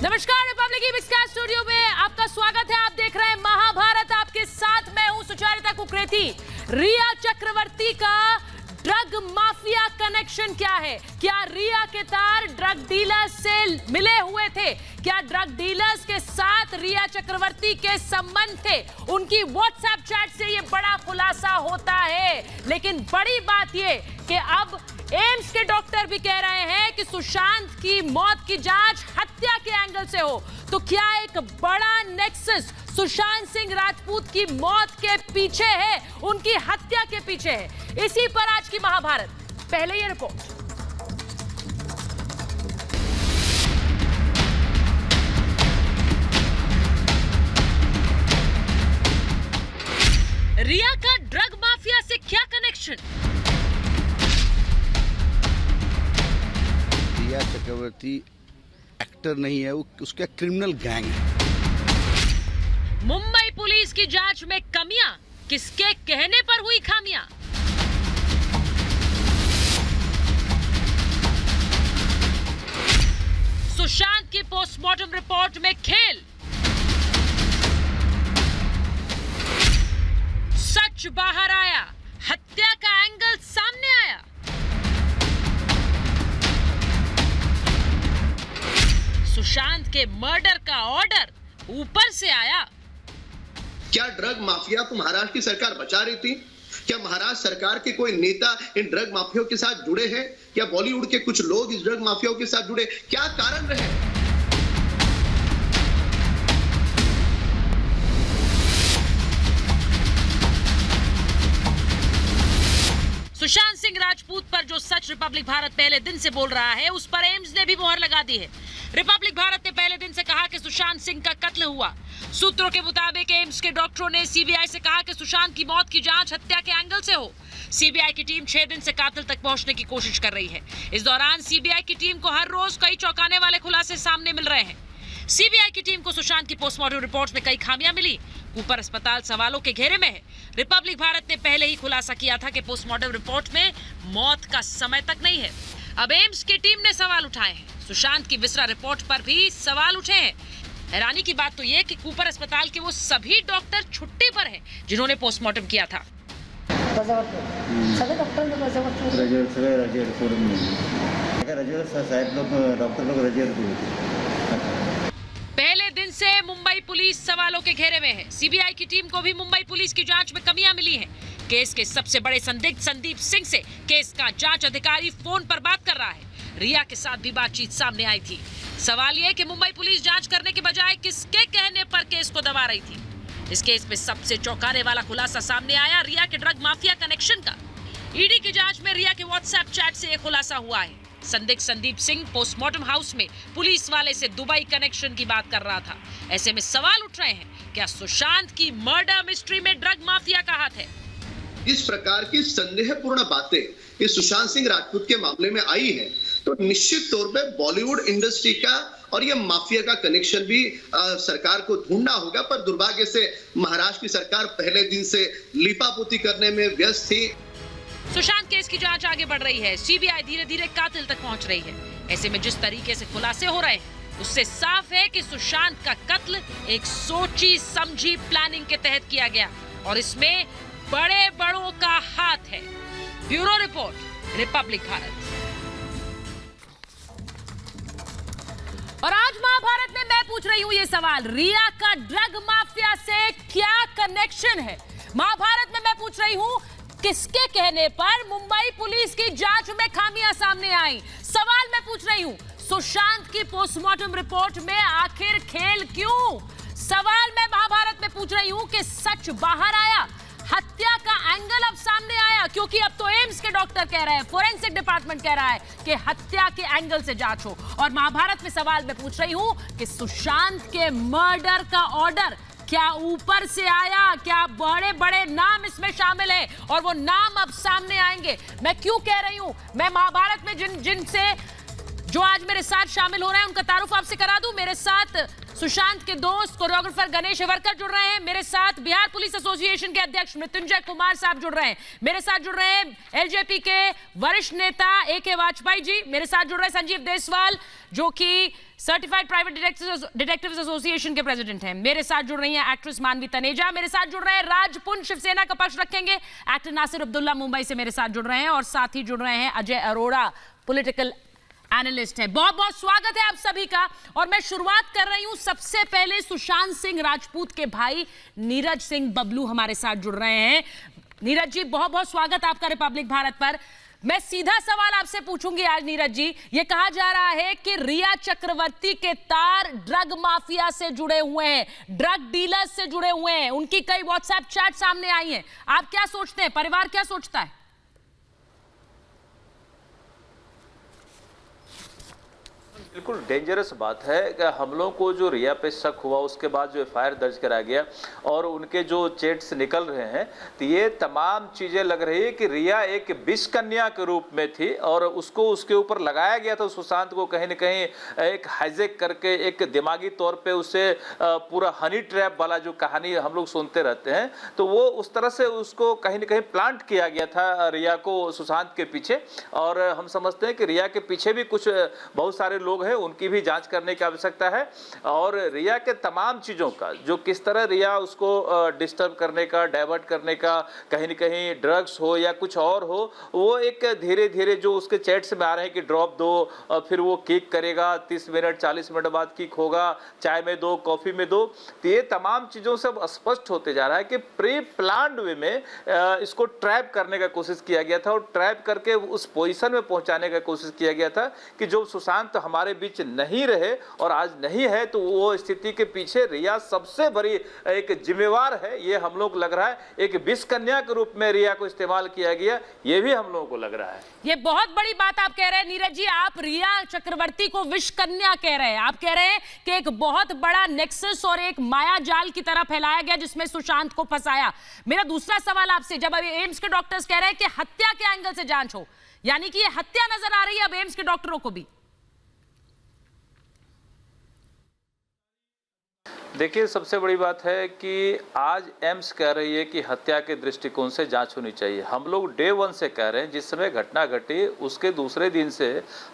नमस्कार, रिपब्लिक की बिस्कास्ट स्टूडियो में आपका स्वागत है। आप देख रहे हैं महाभारत। आपके साथ मैं हूं सुचारिता कुकरेती। रिया चक्रवर्ती का ड्रग माफिया कनेक्शन क्या है? क्या रिया के तार ड्रग डीलर्स से मिले हुए थे? क्या ड्रग डीलर्स के साथ रिया चक्रवर्ती के संबंध थे? उनकी व्हाट्सएप चैट से ये बड़ा खुलासा होता है। लेकिन बड़ी बात ये कि अब एम्स के डॉक्टर भी कह रहे हैं कि सुशांत की मौत की जांच हत्या के एंगल से हो। तो क्या एक बड़ा नेक्सस सुशांत सिंह राजपूत की मौत के पीछे है, उनकी हत्या के पीछे है? इसी पर आज की महाभारत। पहले ये रिपोर्ट। रिया का ड्रग माफिया से क्या कनेक्शन? रिया चक्रवर्ती एक्टर नहीं है, वो उसका क्रिमिनल गैंग है। मुंबई पुलिस की जांच में कमियां, किसके कहने पर हुई खामियां? सुशांत की पोस्टमार्टम रिपोर्ट में खेल, सच बाहर आया, हत्या का एंगल सामने आया। सुशांत के मर्डर का ऑर्डर ऊपर से आया। क्या ड्रग माफिया को महाराष्ट्र की सरकार बचा रही थी? क्या महाराष्ट्र सरकार के कोई नेता इन ड्रग माफियाओं के साथ जुड़े हैं? क्या बॉलीवुड के कुछ लोग इस ड्रग माफियाओं के साथ जुड़े? क्या कारण रहे? सुशांत सिंह राजपूत पर जो सच रिपब्लिक भारत पहले दिन से बोल रहा है, उस पर एम्स ने भी मुहर लगा दी है। रिपब्लिक भारत ने पहले दिन से कहा कि सुशांत सिंह का कत्ल हुआ। सूत्रों के मुताबिक एम्स के डॉक्टरों ने सीबीआई से कहा कि सुशांत की मौत की जांच हत्या के एंगल से हो। सीबीआई की टीम 6 दिन से कातिल तक पहुंचने की कोशिश कर रही है। इस दौरान सीबीआई की टीम को हर रोज कई चौंकाने वाले खुलासे सामने मिल रहे हैं। सीबीआई की टीम को सुशांत की पोस्टमार्टम रिपोर्ट में कई खामियां मिली। कूपर अस्पताल सवालों के घेरे में है। रिपब्लिक भारत ने पहले ही खुलासा किया था कि पोस्टमार्टम रिपोर्ट में मौत का समय तक नहीं है। अब एम्स की टीम ने सवाल उठाए हैं। सुशांत की विसरा रिपोर्ट पर भी सवाल उठे हैं। हैरानी की बात तो यह कि कूपर अस्पताल के वो सभी डॉक्टर छुट्टी पर हैं जिन्होंने पोस्टमार्टम किया था। पहले दिन से मुंबई पुलिस सवालों के घेरे में है। सीबीआई की टीम को भी मुंबई पुलिस की जांच में कमियां मिली हैं। केस के सबसे बड़े संदिग्ध संदीप सिंह से केस का जांच अधिकारी फोन पर बात कर रहा है। रिया के साथ भी बातचीत सामने आई थी। सवाल यह कि मुंबई पुलिस जांच करने के बजाय किसके कहने पर केस को दबा रही थी। इस केस में सबसे चौंकाने वाला खुलासा सामने आया रिया के ड्रग माफिया कनेक्शन का। ईडी की जांच में रिया के व्हाट्सएप चैट से यह खुलासा हुआ है। संदिग्ध संदीप सिंह पोस्टमार्टम हाउस में पुलिस वाले से दुबई कनेक्शन की बात कर रहा था। ऐसे में सवाल उठ रहे हैं, क्या सुशांत की मर्डर मिस्ट्री में ड्रग माफिया का हाथ है? इस प्रकार की संदेहपूर्ण बातें इस सुशांत सिंह राजपूत के मामले में आई है तो निश्चित तौर पे बॉलीवुड इंडस्ट्री का और ये माफिया का कनेक्शन भी सरकार को ढूंढना होगा। पर दुर्भाग्य से महाराष्ट्र की सरकार पहले दिन से लीपापोती करने में व्यस्त थी। सुशांत केस की जांच आगे बढ़ रही है। सीबीआई धीरे धीरे कातिल तक पहुंच रही है। ऐसे में जिस तरीके से खुलासे हो रहे हैं, उससे साफ है कि सुशांत का कत्ल एक सोची समझी प्लानिंग के तहत किया गया और इसमें बड़े बड़ों का हाथ है। Bureau report, Republic Bharat. और आज महाभारत में मैं पूछ रही हूं ये सवाल, रिया का ड्रग माफिया से क्या कनेक्शन है? महाभारत में मैं पूछ रही हूं, किसके कहने पर मुंबई पुलिस की जांच में खामियां सामने आई? सवाल मैं पूछ रही हूं, सुशांत की पोस्टमार्टम रिपोर्ट में आखिर खेल क्यों? सवाल मैं महाभारत में पूछ रही हूं कि सच बाहर आया, हत्या का एंगल अब सामने आया, क्योंकि अब तो एम्स के डॉक्टर कह रहे हैं, फोरेंसिक डिपार्टमेंट कह रहा है कि हत्या के एंगल से जांच हो। और महाभारत में सवाल मैं पूछ रही हूं कि सुशांत के मर्डर का ऑर्डर क्या ऊपर से आया? क्या बड़े बड़े नाम इसमें शामिल है? और वो नाम अब सामने आएंगे। मैं क्यों कह रही हूं, मैं महाभारत में जिनसे जो आज मेरे साथ शामिल हो रहे हैं उनका तारुफ आपसे करा दूं। मेरे साथ सुशांत के दोस्त कोरियोग्राफर गणेश हेवरकर जुड़ रहे हैं। मेरे साथ बिहार पुलिस एसोसिएशन के अध्यक्ष मृत्युंजय कुमार साहब जुड़ रहे हैं। मेरे साथ जुड़ रहे हैं एलजेपी के वरिष्ठ नेता AK वाजपेयी जी। मेरे साथ जुड़ रहे हैं संजीव देसवाल जो कि सर्टिफाइड प्राइवेट डिटेक्टिव्स एसोसिएशन के प्रेसिडेंट हैं। मेरे साथ जुड़ रही हैं एक्ट्रेस मानवी तनेजा। मेरे साथ जुड़ रहे हैं राजपुंज शिवसेना का पक्ष रखेंगे एक्टर नासिर अब्दुल्ला मुंबई से मेरे साथ जुड़ रहे हैं, और साथ ही जुड़ रहे हैं अजय अरोड़ा पॉलिटिकल एनालिस्ट है। बहुत बहुत स्वागत है आप सभी का। और मैं शुरुआत कर रही हूं सबसे पहले सुशांत सिंह राजपूत के भाई नीरज सिंह बबलू हमारे साथ जुड़ रहे हैं। नीरज जी बहुत बहुत स्वागत आपका रिपब्लिक भारत पर। मैं सीधा सवाल आपसे पूछूंगी आज नीरज जी। ये कहा जा रहा है कि रिया चक्रवर्ती के तार ड्रग माफिया से जुड़े हुए हैं, ड्रग डीलर्स से जुड़े हुए हैं, उनकी कई व्हाट्सएप चैट सामने आई हैं। आप क्या सोचते हैं, परिवार क्या सोचता है? बिल्कुल डेंजरस बात है कि हम लोगों को जो रिया पे शक हुआ उसके बाद जो FIR दर्ज कराया गया और उनके जो चैट्स निकल रहे हैं, तो ये तमाम चीज़ें लग रही है कि रिया एक विष कन्या के रूप में थी और उसको उसके ऊपर लगाया गया था। सुशांत को कहीं न कहीं एक हाईजेक करके एक दिमागी तौर पे उसे पूरा हनी ट्रैप वाला जो कहानी हम लोग सुनते रहते हैं, तो वो उस तरह से उसको कहीं न कहीं प्लांट किया गया था रिया को सुशांत के पीछे। और हम समझते हैं कि रिया के पीछे भी कुछ बहुत सारे लोग है, उनकी भी जांच करने की आवश्यकता है। और रिया के तमाम चीज़ों का जो किस तरह रिया उसको डिस्टर्ब करने का, डाइवर्ट करने का, कहीं न कहीं ड्रग्स हो या कुछ और हो, वो एक धीरे धीरे जो उसके चैट्स में आ रहे हैं कि ड्रॉप दो, फिर वो किक करेगा, 30 मिनट 40 मिनट बाद किक होगा, चाय में दो, कॉफ़ी में दो, तो ये तमाम चीज़ों से स्पष्ट होते जा रहा है कि प्री प्लान्ड वे में इसको ट्रैप करने का कोशिश किया गया था और ट्रैप करके उस पोजीशन में पहुंचाने का कोशिश किया गया था कि जो सुशांत हमारे बीच नहीं रहे और आज नहीं है, तो वो स्थिति के पीछे रिया सबसे बड़ी एक जिम्मेवार है। ये हम लोग लग रहा है एक विष कन्या के रूप में रिया को इस्तेमाल किया गया, ये भी हम लोगों को लग रहा है। ये बहुत बड़ी बात आप कह रहे हैं नीरज जी। आप रिया चक्रवर्ती को विष कन्या कह रहे हैं। आप कह रहे हैं कि एक बहुत बड़ा नेक्सस और एक माया जाल की तरह फैलाया गया जिसमें सुशांत को फंसाया। मेरा दूसरा सवाल आपसे, जब अभी एम्स के डॉक्टर्स कह रहे हैं कि हत्या के एंगल से जांच हो, यानी कि ये हत्या नजर आ रही है अब एम्स के डॉक्टरों को भी। देखिए सबसे बड़ी बात है कि आज एम्स कह रही है कि हत्या के दृष्टिकोण से जांच होनी चाहिए। हम लोग डे 1 से कह रहे हैं, जिस समय घटना घटी उसके दूसरे दिन से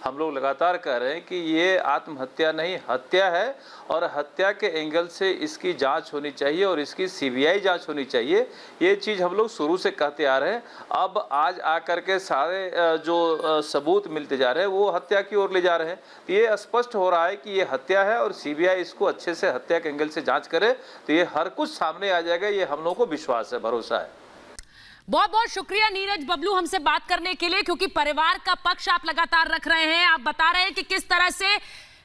हम लोग लगातार कह रहे हैं कि ये आत्महत्या नहीं हत्या है और हत्या के एंगल से इसकी जांच होनी चाहिए और इसकी CBI जांच होनी चाहिए। ये चीज़ हम लोग शुरू से कहते आ रहे हैं। अब आज आकर के सारे जो सबूत मिलते जा रहे हैं वो हत्या की ओर ले जा रहे हैं। ये स्पष्ट हो रहा है कि ये हत्या है और CBI इसको अच्छे से हत्या के एंगल से जांच करे तो ये हर कुछ सामने आ जाएगा। ये हम लोगों को विश्वास है, भरोसा है। बहुत बहुत शुक्रिया नीरज बबलू हमसे बात करने के लिए, क्योंकि परिवार का पक्ष आप लगातार रख रहे हैं। आप बता रहे हैं कि किस तरह से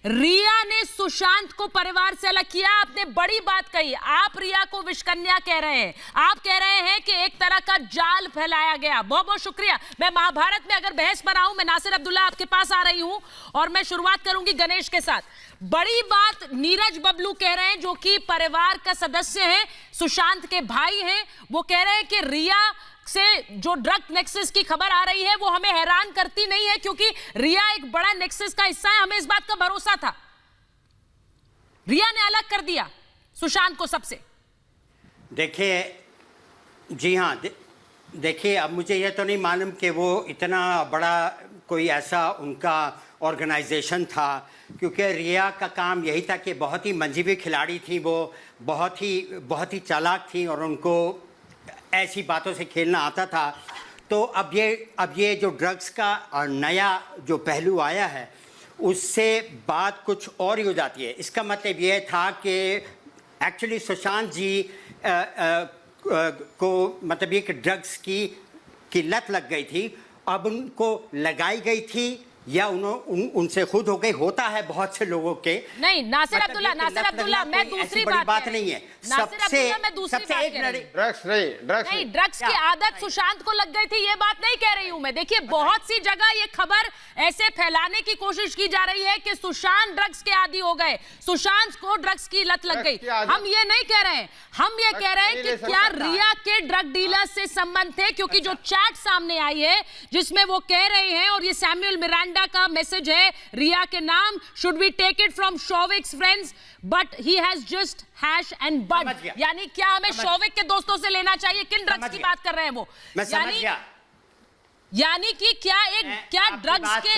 रिया ने सुशांत को परिवार से अलग किया। आपने बड़ी बात कही, आप रिया को विषकन्या कह रहे हैं। आप कह रहे हैं कि एक तरह का जाल फैलाया गया। बहुत बहुत शुक्रिया। मैं महाभारत में अगर बहस बनाऊं, मैं नासिर अब्दुल्ला आपके पास आ रही हूं और मैं शुरुआत करूंगी गणेश के साथ। बड़ी बात नीरज बबलू कह रहे हैं जो कि परिवार का सदस्य हैं, सुशांत के भाई हैं। वो कह रहे हैं कि रिया से जो ड्रग नेक्सस की खबर आ रही है वो हमें हैरान करती नहीं है, क्योंकि रिया एक बड़ा नेक्सस का हिस्सा है। हमें इस बात का भरोसा था। रिया ने अलग कर दिया सुशांत को सबसे। देखिए जी हाँ, देखिए अब मुझे यह तो नहीं मालूम कि वो इतना बड़ा कोई ऐसा उनका ऑर्गेनाइजेशन था, क्योंकि रिया का काम यही था कि बहुत ही मंझी खिलाड़ी थी, वो बहुत ही चालाक थी और उनको ऐसी बातों से खेलना आता था। तो अब ये जो ड्रग्स का नया जो पहलू आया है उससे बात कुछ और ही हो जाती है। इसका मतलब ये था कि एक्चुअली सुशांत जी को मतलब ये कि ड्रग्स की लत लग गई थी। अब उनको लगाई गई थी या उनसे खुद हो गई, होता है बहुत से लोगों के। नहीं नासिर अब्दुल्ला मैं दूसरी बात नहीं है। सबसे ड्रग्स की आदत सुशांत को लग गई थी, ये बात नहीं कह रही हूं मैं। देखिए बहुत सी जगह ये खबर ऐसे फैलाने की कोशिश की जा रही है कि सुशांत ड्रग्स के आदी हो गए, सुशांत को ड्रग्स की लत लग गई। हम ये नहीं कह रहे हैं, हम ये कह रहे हैं कि क्या रिया के ड्रग डीलर से संबंध थे, क्योंकि जो चैट सामने आई है जिसमें वो कह रहे हैं, और ये सैमुअल मिरांडा पांडा का मैसेज है रिया के नाम, should we take it from Showik's friends but he has just hash and but, यानी क्या हमें शौविक के दोस्तों से लेना चाहिए? किन ड्रग्स की बात कर रहे हैं वो? यानी कि क्या ड्रग्स के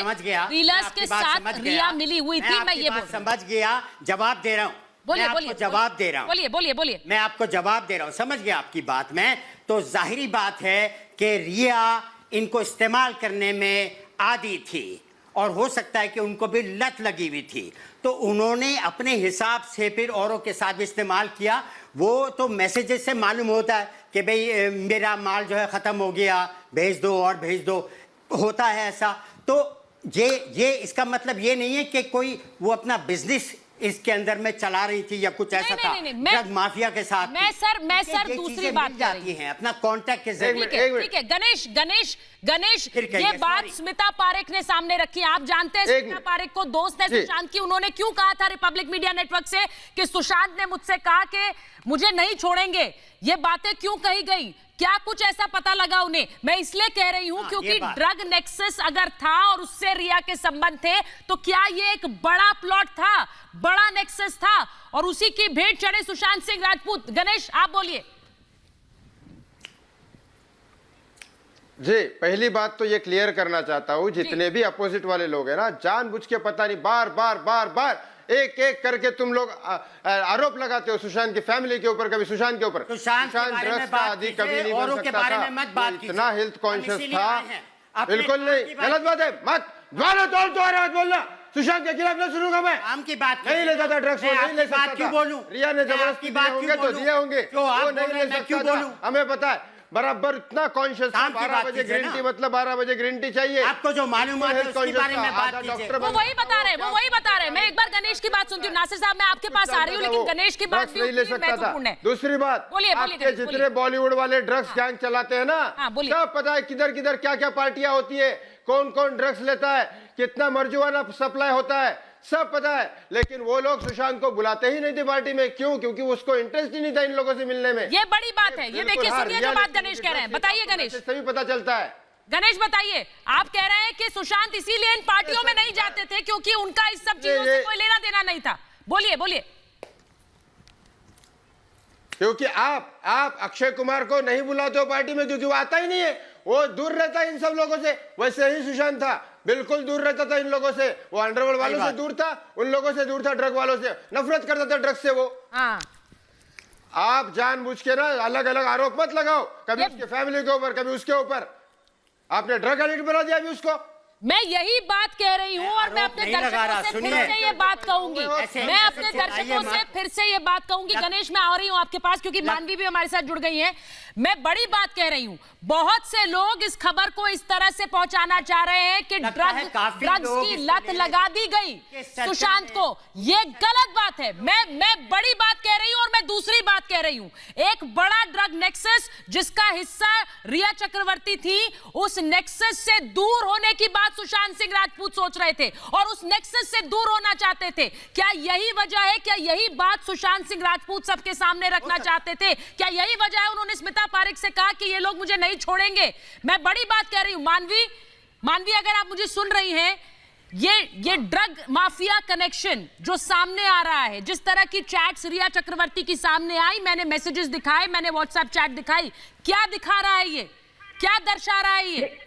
डीलर्स के साथ रिया मिली हुई थी? मैं ये समझ गया, जवाब दे रहा हूं। बोलिए, जवाब दे रहा हूं। बोलिए। मैं आपको जवाब दे रहा हूं, समझ गया आपकी बात में। तो जाहिरी बात है कि रिया इनको इस्तेमाल करने में आदी थी और हो सकता है कि उनको भी लत लगी हुई थी, तो उन्होंने अपने हिसाब से फिर औरों के साथ भी इस्तेमाल किया। वो तो मैसेजेस से मालूम होता है कि भाई मेरा माल जो है ख़त्म हो गया, भेज दो और भेज दो, होता है ऐसा। तो ये इसका मतलब ये नहीं है कि कोई वो अपना बिजनेस इसके अंदर में चला रही थी या कुछ ऐसा था ड्रग माफिया के साथ। मैं सर दूसरी बात कर रही हूं, अपना कांटेक्ट के जरिए। ठीक है गणेश ये बात स्मिता पारेख ने सामने रखी। आप जानते हैं स्मिता पारेख को दोस्त है सुशांत की, उन्होंने क्यों कहा था रिपब्लिक मीडिया नेटवर्क से कि सुशांत ने मुझसे कहा कि मुझे नहीं छोड़ेंगे? ये बातें क्यों कही गई? क्या कुछ ऐसा पता लगा उन्हें? मैं इसलिए कह रही हूं क्योंकि ड्रग नेक्सस अगर था और उससे रिया के संबंध थे, तो क्या ये एक बड़ा प्लॉट था, बड़ा नेक्सस था और उसी की भेंट चढ़े सुशांत सिंह राजपूत? गणेश आप बोलिए। जी, पहली बात तो ये क्लियर करना चाहता हूं, जितने भी अपोजिट वाले लोग हैं ना, जानबूझ के पता नहीं बार बार एक एक करके तुम लोग आरोप लगाते हो सुशांत की फैमिली के ऊपर, कभी सुशांत के ऊपर। सुशांत ड्रग्स का आदि कभी नहीं बन सकता था, इतना हेल्थ कॉन्शियस था। बिल्कुल नहीं, गलत बात है, मत बोलना। सुशांत के खिलाफ नहीं सुनूंगा मैं। आम की बात नहीं लेता था ड्रग्स, नहीं ले सकता था। बोलूं? रिया ने जबरदस्ती दिए होंगे तो दिए होंगे, वो नहीं ले सकता था, हमें पता है। बराबर इतना कॉन्शियस था। 12 बजे ग्रीन टी मतलब 12 बजे ग्रीन टी चाहिए। आपको जो मालूम है उसके बारे में बात कीजिए। वो वही बता रहे हैं। मैं एक बार गणेश की बात सुनती हूँ। नासिर साहब मैं आपके पास आ रही हूँ, लेकिन गणेश की बात नहीं ले सकता था। दूसरी बात, आपके जितने बॉलीवुड वाले ड्रग्स गैंग चलाते हैं ना, सब पता है किधर किधर क्या क्या पार्टियां होती है, कौन कौन ड्रग्स लेता है, कितना मर्जुआना सप्लाई होता है, सब पता है। लेकिन वो लोग सुशांत को बुलाते ही नहीं थे पार्टी में। क्यों? क्योंकि उसको इंटरेस्ट ही नहीं था इन लोगों से मिलने में। ये बड़ी बात है। ये देखिए, सुनिए जो बात गणेश कह रहे हैं। बताइए गणेश। सभी पता चलता है। गणेश बताइए, आप कह रहे हैं कि सुशांत इसीलिए इन पार्टियों में नहीं जाते थे क्योंकि उनका इस सब चीजों से कोई लेना देना नहीं था। बोलिए। क्योंकि आप अक्षय कुमार को नहीं बुलाते हो पार्टी में, क्योंकि वो आता ही नहीं है, वो दूर रहता है इन सब लोगों से। वैसे ही सुशांत था, बिल्कुल दूर रहता था इन लोगों से। वो अंडरवर्ल्ड वालों से दूर था, उन लोगों से दूर था, ड्रग वालों से नफरत करता था, ड्रग से वो। आप जानबूझ के ना अलग अलग आरोप मत लगाओ, कभी उसके फैमिली के ऊपर, कभी उसके ऊपर। आपने ड्रग एडिक्ट बना दिया अभी उसको। मैं यही बात कह रही हूँ और मैं अपने दर्शकों से फिर से ये बात कहूंगी। मैं अपने दर्शकों से फिर से ये बात कहूंगी। गणेश मैं आ रही हूँ आपके पास क्योंकि मानवी भी हमारे साथ जुड़ गई है। मैं बड़ी बात कह रही हूँ, बहुत से लोग इस खबर को इस तरह से पहुंचाना चाह रहे हैं कि ड्रग्स की लत लगा दी गई सुशांत को। ये गलत बात है। मैं बड़ी बात कह रही हूँ और मैं दूसरी बात कह रही हूँ। एक बड़ा ड्रग नेक्सस जिसका हिस्सा रिया चक्रवर्ती थी, उस नेक्सस से दूर होने की बात सुशांत सिंह राजपूत सोच रहे थे और उस नेक्सस से दूर होना चाहते थे। क्या यही वजह है? क्या यही बात सुशांत सिंह राजपूत सबके सामने रखना चाहते थे? क्या यही वजह है उन्होंने स्मिता पारेख से कहा कि ये लोग मुझे नहीं छोड़ेंगे? मैं बड़ी बात कह रही हूं। मानवी अगर आप मुझे सुन रही हैं, ये ड्रग माफिया कनेक्शन जो सामने आ रहा है, जिस तरह की चैट्स रिया चक्रवर्ती की सामने आई, मैंने मैसेजेस दिखाए, मैंने व्हाट्सएप चैट दिखाई, क्या दिखा रहा है ये? क्या दर्शा रहा है ये?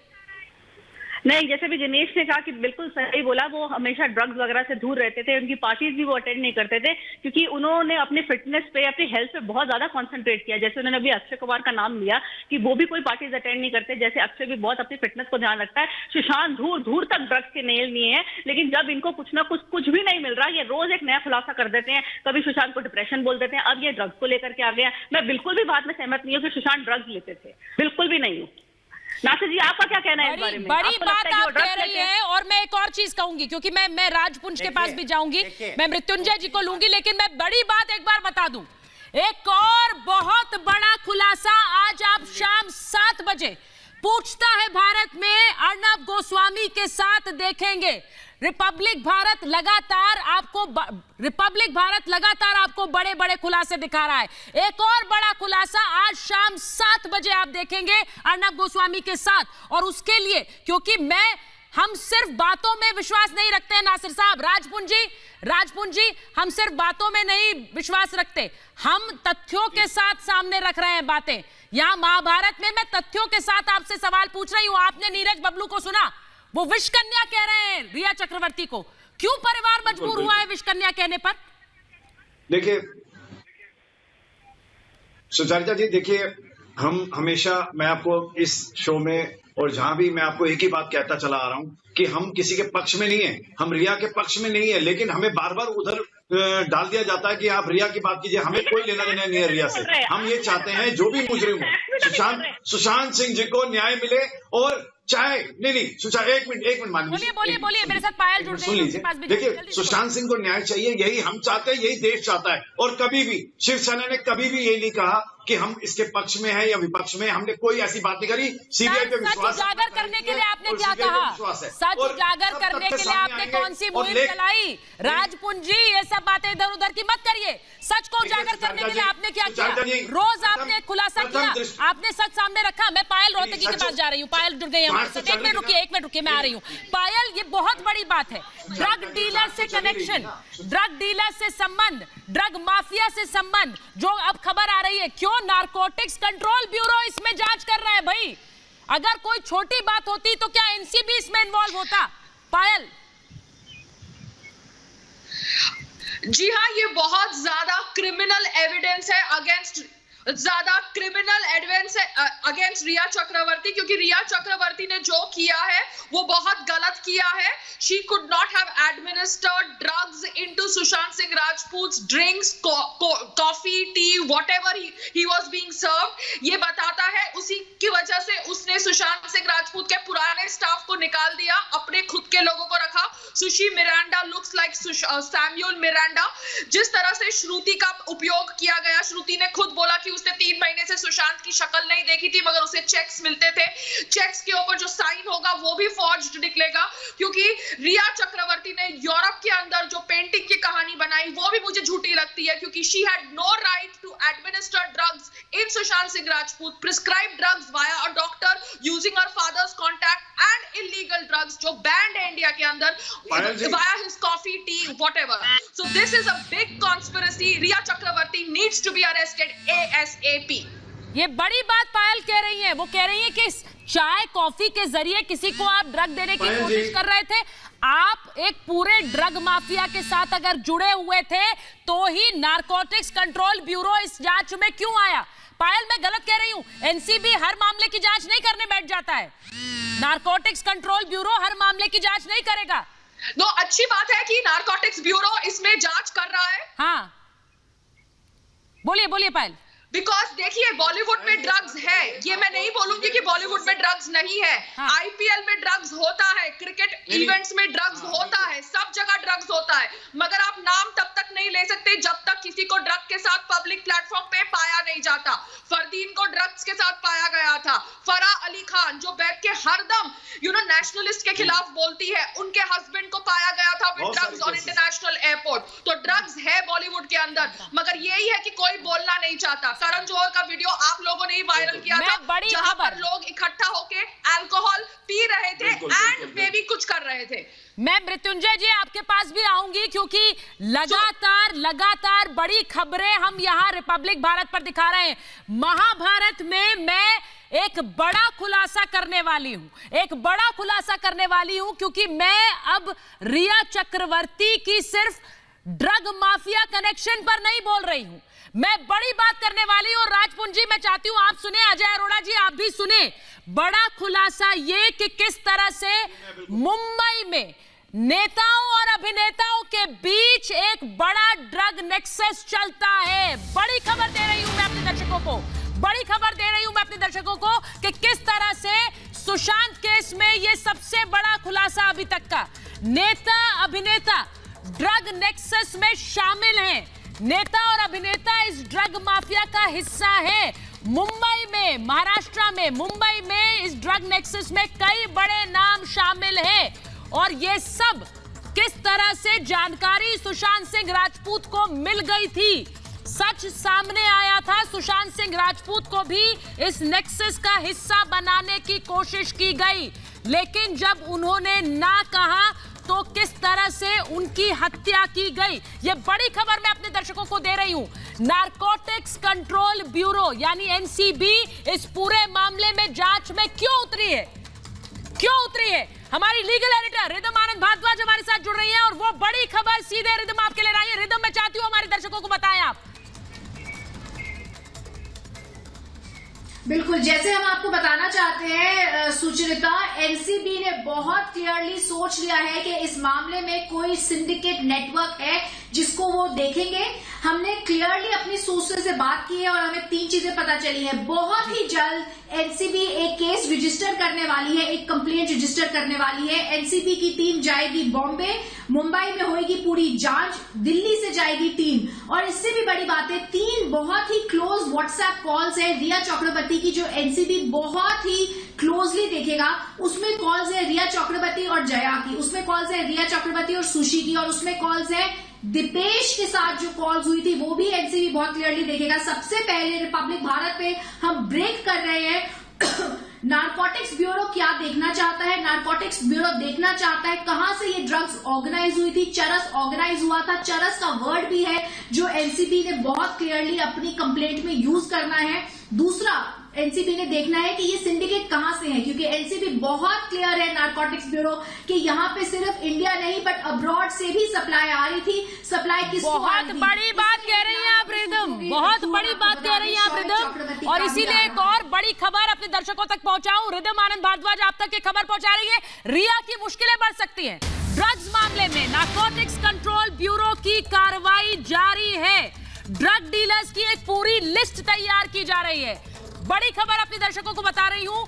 नहीं, जैसे भी गणेश ने कहा कि बिल्कुल सही बोला, वो हमेशा ड्रग्स वगैरह से दूर रहते थे, उनकी पार्टीज भी वो अटेंड नहीं करते थे क्योंकि उन्होंने अपने फिटनेस पे, अपनी हेल्थ पे बहुत ज्यादा कंसंट्रेट किया। जैसे उन्होंने अभी अक्षय कुमार का नाम लिया कि वो भी कोई पार्टीज अटेंड नहीं करते, जैसे अक्षय भी बहुत अपनी फिटनेस को ध्यान रखता है। सुशांत दूर तक ड्रग्स के नेल लिए हैं, लेकिन जब इनको कुछ ना कुछ भी नहीं मिल रहा, ये रोज एक नया खुलासा कर देते हैं। कभी सुशांत को डिप्रेशन बोल देते हैं, अब ये ड्रग्स को लेकर के आ गया। मैं बिल्कुल भी बात में सहमत नहीं हूँ कि सुशांत ड्रग्स लेते थे, बिल्कुल भी नहीं हूँ। नासिर जी आपका क्या कहना है इस बारे में? बड़ी बात आप कह रही हैं और मैं एक और चीज कहूंगी क्योंकि मैं राजपुंज के पास भी जाऊंगी, मैं मृत्युंजय जी को लूंगी, लेकिन मैं बड़ी बात एक बार बता दूं। एक और बहुत बड़ा खुलासा आज आप शाम 7 बजे पूछता है भारत में अर्नब गोस्वामी के साथ देखेंगे। रिपब्लिक भारत लगातार आपको बड़े बड़े खुलासे दिखा रहा है। एक और बड़ा खुलासा आज शाम 7 बजे आप देखेंगे अर्नब गोस्वामी के साथ। और उसके लिए क्योंकि मैं हम सिर्फ बातों में विश्वास नहीं रखते हैं नासिर साहब। राजपुंज जी, हम सिर्फ बातों में नहीं विश्वास रखते, हम तथ्यों के साथ सामने रख रहे हैं बातें। यहां महाभारत में मैं तथ्यों के साथ आपसे सवाल पूछ रही हूं। आपने नीरज बबलू को सुना, वो विषकन्या कह रहे हैं रिया चक्रवर्ती को। क्यों परिवार मजबूर हुआ है विषकन्या कहने पर? देखिए सुचरिता जी, देखिए हम हमेशा, मैं आपको इस शो में और जहां भी मैं आपको एक ही बात कहता चला आ रहा हूं कि हम किसी के पक्ष में नहीं है, हम रिया के पक्ष में नहीं है, लेकिन हमें बार बार उधर डाल दिया जाता है कि आप रिया की बात कीजिए। हमें कोई लेना देना नहीं है रिया से। हम ये चाहते हैं जो भी मुजरिम हो सुशांत सिंह जी को न्याय मिले, और चाहे नहीं सुशांत, एक मिनट मान लीजिए, बोलिए मेरे साथ पायल जुड़ सुन लीजिए। देखिए सुशांत सिंह को न्याय चाहिए, यही हम चाहते हैं, यही देश चाहता है। और कभी भी शिवसेना ने कभी भी ये नहीं कहा कि हम इसके पक्ष में हैं या विपक्ष में। हमने कोई ऐसी बात नहीं करी। सीबीआई पे विश्वास उजागर करने के लिए आपने क्या कहा? सच उजागर करने के लिए आपने कौन सी मुहिम चलाई? राजपुंज जी, ये सब बातें इधर उधर की मत करिए। सच को उजागर करने के लिए आपने क्या किया? रोज आपने खुलासा किया, आपने सच सामने रखा। मैं पायल रोहतगी के पास जा रही हूँ, पायल जुड़ गई हमारे साथ। एक मिनट रुकिए, मैं आ रही हूँ। पायल, ये बहुत बड़ी बात है। ड्रग डीलर से कनेक्शन, ड्रग डीलर से संबंध, ड्रग माफिया से संबंध, जो अब खबर आ रही है, क्यों नारकोटिक्स कंट्रोल ब्यूरो इसमें जांच कर रहा है भाई? अगर कोई छोटी बात होती तो क्या एनसीबी इसमें इन्वॉल्व होता? पायल जी हाँ, ये बहुत ज्यादा क्रिमिनल एविडेंस है अगेंस्ट रिया चक्रवर्ती, क्योंकि रिया चक्रवर्ती ने जो किया है वो बहुत गलत किया है। She could not have administered drugs into Sushant Singh Rajput drinks, coffee, tea, whatever he was being served. ये बताता है उसी की वजह से उसने सुशांत सिंह राजपूत के पुराने स्टाफ को निकाल दिया, अपने खुद के लोगों को रखा। Sushi Miranda looks like Samuel Miranda. जिस तरह से श्रुति का उपयोग किया गया, श्रुति ने खुद बोला कि उसने 3 महीने से सुशांत की शक्ल नहीं देखी थी, मगर उसे चेक्स मिलते थे। चेक्स के ऊपर जो साइन होगा वो भी फॉर्ज्ड निकलेगा, क्योंकि रिया चक्रवर्ती ने यूरोप के अंदर जो पेंटिंग की कहानी बनाई वो भी मुझे झूठी लगती है, क्योंकि she had no right to administer drugs in Sushant Singh Rajput, prescribe drugs via a doctor using her father's contact and illegal drugs जो बैंड है इंडिया के अंदर via his coffee, tea, whatever. So this is a big conspiracy. Rhea Chakraborty needs to be arrested ASAP। ये बड़ी बात पायल कह रही है। वो कह रही है कि चाय कॉफी के जरिए किसी को आप ड्रग देने की कोशिश कर रहे थे। आप एक पूरे ड्रग माफिया के साथ अगर जुड़े हुए थे तो ही नारकोटिक्स कंट्रोल ब्यूरो इस जांच में क्यों आया? पायल, मैं गलत कह रही हूं? एनसीबी हर मामले की जांच नहीं करने बैठ जाता है। नारकोटिक्स कंट्रोल ब्यूरो हर मामले की जांच नहीं करेगा। तो अच्छी बात है कि नारकोटिक्स ब्यूरो इसमें जांच कर रहा है। हाँ, बोलिए पायल। बिकॉज देखिए, बॉलीवुड में ड्रग्स है, ये मैं नहीं बोलूंगी कि बॉलीवुड में ड्रग्स नहीं है। आईपीएल में ड्रग्स होता है, क्रिकेट इवेंट्स में ड्रग्स होता है, सब जगह ड्रग्स होता है, मगर आप नाम तब तक नहीं ले सकते जब तक किसी को ड्रग के साथ पब्लिक प्लेटफॉर्म पे पाया नहीं जाता। फरदीन को ड्रग्स के साथ पाया गया था। फराह अली खान जो बैठ के हरदम नेशनलिस्ट के खिलाफ बोलती है, उनके हस्बैंड को पाया गया था with drugs on international airport. तो ड्रग्स है बॉलीवुड के अंदर, मगर यही है कि कोई बोलना नहीं चाहता। करण जौहर का वीडियो आप लोगों ने ही वायरल किया था, जहां पर लोग इकट्ठा होके अल्कोहल पी रहे थे एंड मे भी कुछ कर रहे थे। मैं मृत्युंजय जी आपके पास भी आऊंगी, क्योंकि लगातार बड़ी खबरें हम यहाँ रिपब्लिक भारत पर दिखा रहे हैं। महाभारत में मैं एक बड़ा खुलासा करने वाली हूं, क्योंकि मैं अब रिया चक्रवर्ती की सिर्फ ड्रग माफिया कनेक्शन पर नहीं बोल रही हूं, मैं बड़ी बात करने वाली हूं। और राजपुंज जी, मैं चाहती हूं आप सुने, अजय अरोड़ा जी आप भी सुने। बड़ा खुलासा ये कि किस तरह से मुंबई में नेताओं और अभिनेताओं के बीच एक बड़ा ड्रग नेक्सस चलता है। बड़ी खबर दे रही हूं मैं अपने दर्शकों को कि किस तरह से सुशांत केस में ये सबसे बड़ा खुलासा अभी तक का। नेता अभिनेता ड्रग नेक्सस में शामिल हैं। नेता और अभिनेता इस ड्रग माफिया का हिस्सा है। मुंबई में, महाराष्ट्र में, मुंबई में इस ड्रग नेक्सस में कई बड़े नाम शामिल हैं। और ये सब किस तरह से जानकारी सुशांत सिंह राजपूत को मिल गई थी, सच सामने आया था। सुशांत सिंह राजपूत को भी इस नेक्सस का हिस्सा बनाने की कोशिश की गई। लेकिन जब उन्होंने ना कहा तो किस तरह से उनकी हत्या की गई, ये बड़ी खबर मैं अपने दर्शकों को दे रही हूं। नारकोटिक्स कंट्रोल ब्यूरो यानी एनसीबी इस पूरे मामले में जांच में क्यों उतरी है? क्यों उतरी है? हमारी लीगल एडिटर रिदम आनंद भारद्वाज हमारे साथ जुड़ रही है और वो बड़ी खबर सीधे रिदम आपके लिए लाई है। रिदम, मैं चाहती हूं हमारे दर्शकों को बताएं आप। बिल्कुल, जैसे हम आपको बताना चाहते हैं सुचरिता, एनसीबी ने बहुत क्लियरली सोच लिया है कि इस मामले में कोई सिंडिकेट नेटवर्क है जिसको वो देखेंगे। हमने क्लियरली अपनी सोर्सेज से बात की है और हमें 3 चीजें पता चली है। बहुत ही जल्द एनसीबी एक केस रजिस्टर करने वाली है, एक कंप्लेंट रजिस्टर करने वाली है। एनसीबी की टीम जाएगी बॉम्बे, मुंबई में होगी पूरी जांच, दिल्ली से जाएगी टीम। और इससे भी बड़ी बात है, 3 बहुत ही क्लोज व्हाट्सएप कॉल्स है रिया चक्रवर्ती की जो एनसीबी बहुत ही क्लोजली देखेगा। उसमें कॉल्स है रिया चक्रवर्ती और जया की, उसमें कॉल्स है रिया चक्रवर्ती और सुशी की, और उसमें कॉल्स है दीपेश के साथ जो कॉल्स हुई थी वो भी एनसीबी बहुत क्लियरली देखेगा। सबसे पहले रिपब्लिक भारत पे हम ब्रेक कर रहे हैं। नारकोटिक्स ब्यूरो क्या देखना चाहता है? नारकोटिक्स ब्यूरो देखना चाहता है कहां से ये ड्रग्स ऑर्गेनाइज हुई थी। चरस ऑर्गेनाइज हुआ था, चरस का वर्ड भी है जो एनसीबी ने बहुत क्लियरली अपनी कंप्लेंट में यूज करना है। दूसरा, एनसीबी ने देखना है कि ये सिंडिकेट कहां से है, क्योंकि एनसीबी बहुत क्लियर है नारकोटिक्स ब्यूरो कि यहाँ पे सिर्फ इंडिया नहीं बट अब्रॉड से भी सप्लाई आ रही थी। सप्लाई किसको? बहुत बड़ी बात कह रही हैं आप रिदम, बहुत बड़ी बात कह रही हैं आप रिदम। और इसीलिए एक और बड़ी खबर अपने दर्शकों तक पहुंचाऊं। रिदम आनंद भारद्वाज आप तक ये खबर पहुंचा रही है, रिया की मुश्किलें बढ़ सकती हैं। ड्रग्स मामले में नारकोटिक्स कंट्रोल ब्यूरो की कार्रवाई जारी है। ड्रग डीलर्स की एक पूरी लिस्ट तैयार की जा रही है। बड़ी खबर अपने दर्शकों को बता रही हूं,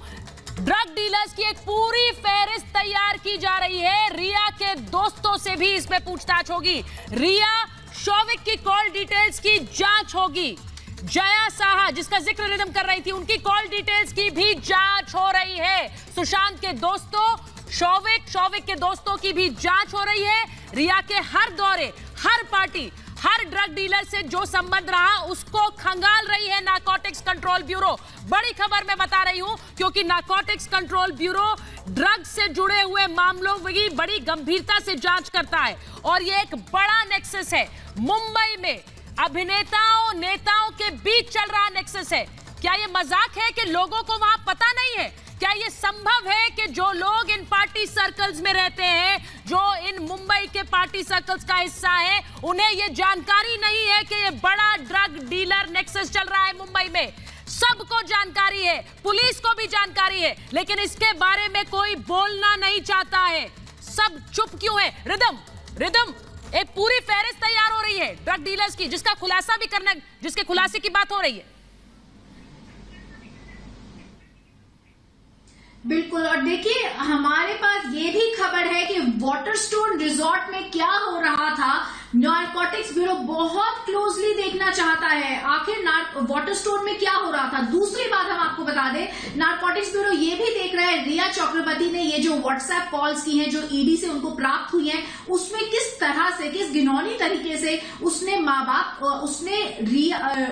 ड्रग डीलर्स की एक पूरी फेहरिस्त तैयार की जा रही है। रिया के दोस्तों से भी इसमें पूछताछ होगी। रिया शौविक की कॉल डिटेल्स की जांच होगी। जया साहा जिसका जिक्र रिदम कर रही थी, उनकी कॉल डिटेल्स की भी जांच हो रही है। सुशांत के दोस्तों शौविक के दोस्तों की भी जांच हो रही है। रिया के हर दौरे, हर पार्टी, हर ड्रग डीलर से जो संबंध रहा उसको खंगाल रही है नारकोटिक्स कंट्रोल ब्यूरो। बड़ी खबर मैं बता रही हूं क्योंकि नारकोटिक्स कंट्रोल ब्यूरो ड्रग्स से जुड़े हुए मामलों की बड़ी गंभीरता से जांच करता है और ये एक बड़ा नेक्सस है। मुंबई में अभिनेताओं नेताओं के बीच चल रहा नेक्सस है। क्या ये मजाक है कि लोगों को वहां पता नहीं है? क्या ये संभव है कि जो लोग इन पार्टी सर्कल्स में रहते हैं, जो इन मुंबई के पार्टी सर्कल्स का हिस्सा है, उन्हें ये जानकारी नहीं है कि ये बड़ा ड्रग डीलर नेक्सस चल रहा है मुंबई में? सबको जानकारी है, पुलिस को भी जानकारी है, लेकिन इसके बारे में कोई बोलना नहीं चाहता है। सब चुप क्यों है? रिदम एक पूरी फहरिस्त तैयार हो रही है ड्रग डीलर्स की, जिसका खुलासा भी करना, जिसके खुलासे की बात हो रही है। बिल्कुल, और देखिए हमारे पास ये भी खबर है कि वाटरस्टोन रिजॉर्ट में क्या हो रहा था नारकोटिक्स ब्यूरो बहुत क्लोजली देखना चाहता है। आखिर वाटरस्टोन में क्या हो रहा था। दूसरी बात हम आपको बता दें, नारकोटिक्स ब्यूरो ये भी देख रहा है रिया चक्रवर्ती ने ये जो व्हाट्सएप कॉल्स की हैं जो ईडी से उनको प्राप्त हुई हैं, उसमें किस तरह से, किस घिनौनी तरीके से उसने माँ बाप,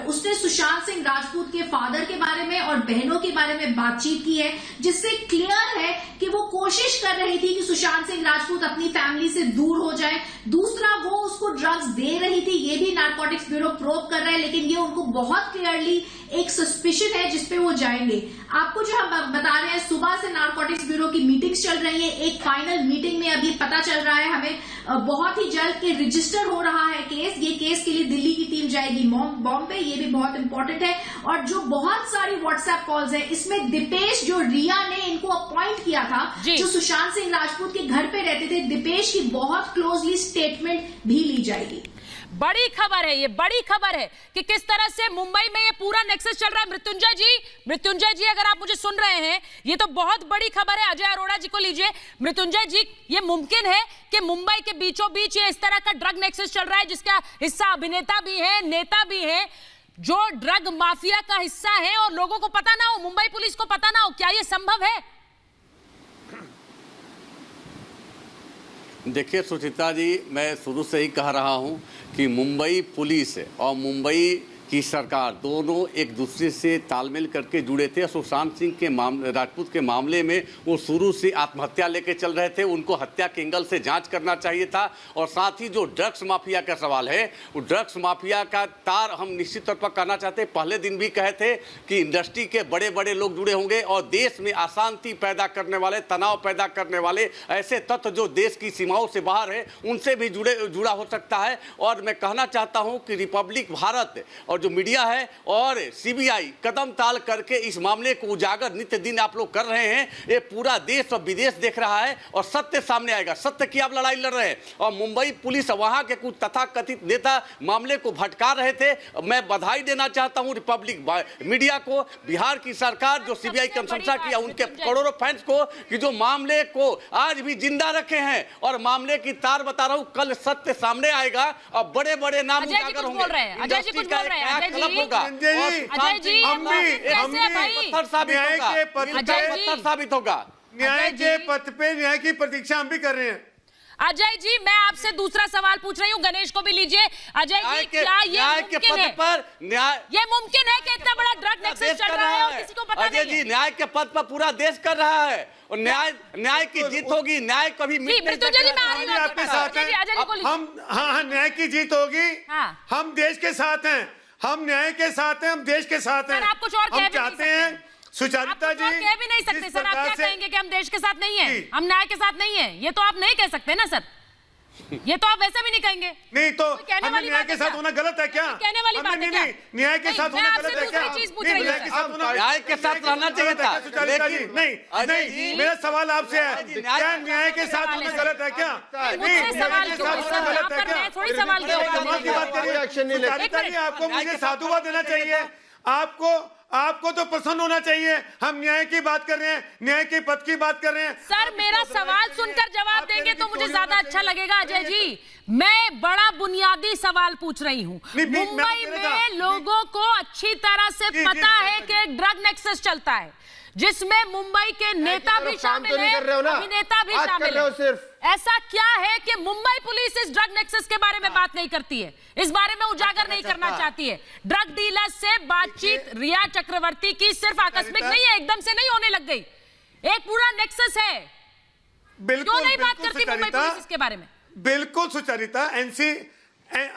उसने सुशांत सिंह राजपूत के फादर के बारे में और बहनों के बारे में बातचीत की है, जिससे क्लियर है कि वो कोशिश कर रही थी कि सुशांत सिंह राजपूत अपनी फैमिली से दूर हो जाए। दूसरा, वो उसको ड्रग्स दे रही थी, ये भी नारकोटिक्स ब्यूरो प्रोब कर रहा है, लेकिन ये उनको बहुत क्लियरली एक सस्पिशन है जिसपे वो जाएंगे। आपको जो हम बता रहे हैं, सुबह से नारकोटिक्स ब्यूरो की मीटिंग्स चल रही है। एक फाइनल मीटिंग में अभी पता चल रहा है हमें बहुत ही जल्द कि रजिस्टर हो रहा है केस। ये केस के लिए दिल्ली की टीम जाएगी बॉम्बे, ये भी बहुत इंपॉर्टेंट है। और जो बहुत सारी व्हाट्सएप कॉल्स है, इसमें दीपेश जो रिया ने इनको अपॉइंट किया था, जो सुशांत सिंह राजपूत के घर पे रहते थे, दीपेश की बहुत क्लोजली स्टेटमेंट भी ली जाएगी। बड़ी खबर है, ये बड़ी खबर है कि किस तरह से मुंबई में ये पूरा नेक्सस चल रहा है। मृत्युंजय जी अगर आप मुझे सुन रहे हैं, ये तो बहुत बड़ी खबर है। अजय अरोड़ा जी को लीजिए। मृत्युंजय जी, ये मुमकिन है कि मुंबई के बीचों बीच ये इस तरह का ड्रग नेक्सस चल रहा है जिसका हिस्सा अभिनेता भी है, नेता भी है, जो ड्रग माफिया का हिस्सा है और लोगों को पता ना हो, मुंबई पुलिस को पता ना हो? क्या ये संभव है? देखिए सुचिता जी, मैं शुरू से ही कह रहा हूं कि मुंबई पुलिस और मुंबई की सरकार दोनों एक दूसरे से तालमेल करके जुड़े थे। सुशांत सिंह के राजपूत के मामले में वो शुरू से आत्महत्या लेके चल रहे थे, उनको हत्या के एंगल से जांच करना चाहिए था। और साथ ही जो ड्रग्स माफिया का सवाल है, वो ड्रग्स माफिया का तार हम निश्चित तौर पर कहना चाहते हैं। पहले दिन भी कहे थे कि इंडस्ट्री के बड़े बड़े लोग जुड़े होंगे और देश में अशांति पैदा करने वाले, तनाव पैदा करने वाले ऐसे तत्व जो देश की सीमाओं से बाहर है, उनसे भी जुड़ा हो सकता है। और मैं कहना चाहता हूं कि रिपब्लिक भारत और जो मीडिया है और सीबीआई कदम ताल करके इस मामले को उजागर नित्य दिन आप लोग कर रहे हैं। ये पूरा देश और विदेश देख रहा है और सत्य सामने आएगा। सत्य की आप लड़ाई लड़ रहे हैं और मुंबई पुलिस वहां के कुछ तथाकथित नेता मामले को भटका रहे थे। मैं बधाई देना चाहता हूं रिपब्लिक मीडिया को, बिहार की सरकार जो सीबीआई की अनुशंसा किया, उनके करोड़ों फैंस को कि जो मामले को आज भी जिंदा रखे हैं। और मामले की तार बता रहा हूं, कल सत्य सामने आएगा और बड़े बड़े नाम उजागर होंगे। अजय जी कुछ बोल रहे हैं, क्लब होगा अजय जी पत्थर साबित होगा। न्याय के पथ पे न्याय की प्रतीक्षा हम भी कर रहे हैं। अजय जी मैं आपसे दूसरा सवाल पूछ रही हूँ, गणेश को भी लीजिए। अजय जी क्या ये मुमकिन है, ये मुमकिन है कि इतना बड़ा ड्रग नेक्सस चल रहा है और किसी को पता नहीं है? अजय जी न्याय के पद पर पूरा देश कर रहा है और न्याय की जीत होगी। न्याय कभी आपके साथ हैं हम। हाँ, न्याय की जीत होगी। हम देश के साथ हैं, हम न्याय के साथ हैं, हम देश के साथ हैं। आप कुछ और हम चाहते हैं सुचारिता जी, कह भी नहीं सकते सर। आप क्या कहेंगे कि हम देश के साथ नहीं है, हम न्याय के साथ नहीं है? ये तो आप नहीं कह सकते ना सर, ये तो आप वैसे भी नहीं कहेंगे। नहीं तो न्याय के साथ होना गलत है क्या? कहने वाली बात है क्या? न्याय के साथ होना गलत है क्या? न्याय के साथ रहना चाहिए था। नहीं, मेरा सवाल आपसे है, क्या न्याय के साथ होना गलत है क्या? आपको मुझे साधुवाद देना चाहिए, आपको तो प्रसन्न होना चाहिए। हम न्याय की बात कर रहे हैं, न्याय के पद की बात कर रहे हैं। सर मेरा सवाल सुनकर जवाब देंगे तो मुझे ज्यादा अच्छा लगेगा। अजय जी मैं बड़ा बुनियादी सवाल पूछ रही हूँ। मुंबई में लोगों को अच्छी तरह से पता है कि ड्रग नेक्सस चलता है, जिसमें मुंबई के नेता भी शामिल हैं, अभिनेता भी शामिल हैं। ऐसा क्या है कि मुंबई पुलिस इस ड्रग नेक्सस के बारे में बात नहीं करती है, इस बारे में उजागर नहीं करना चाहती है? ड्रग डीलर से बातचीत रिया चक्रवर्ती की सिर्फ आकस्मिक नहीं है, एकदम से नहीं होने लग गई, एक पूरा नेक्सस है। क्यों नहीं बात करती मुंबई पुलिस इसके बारे में? बिल्कुल सुचरिता,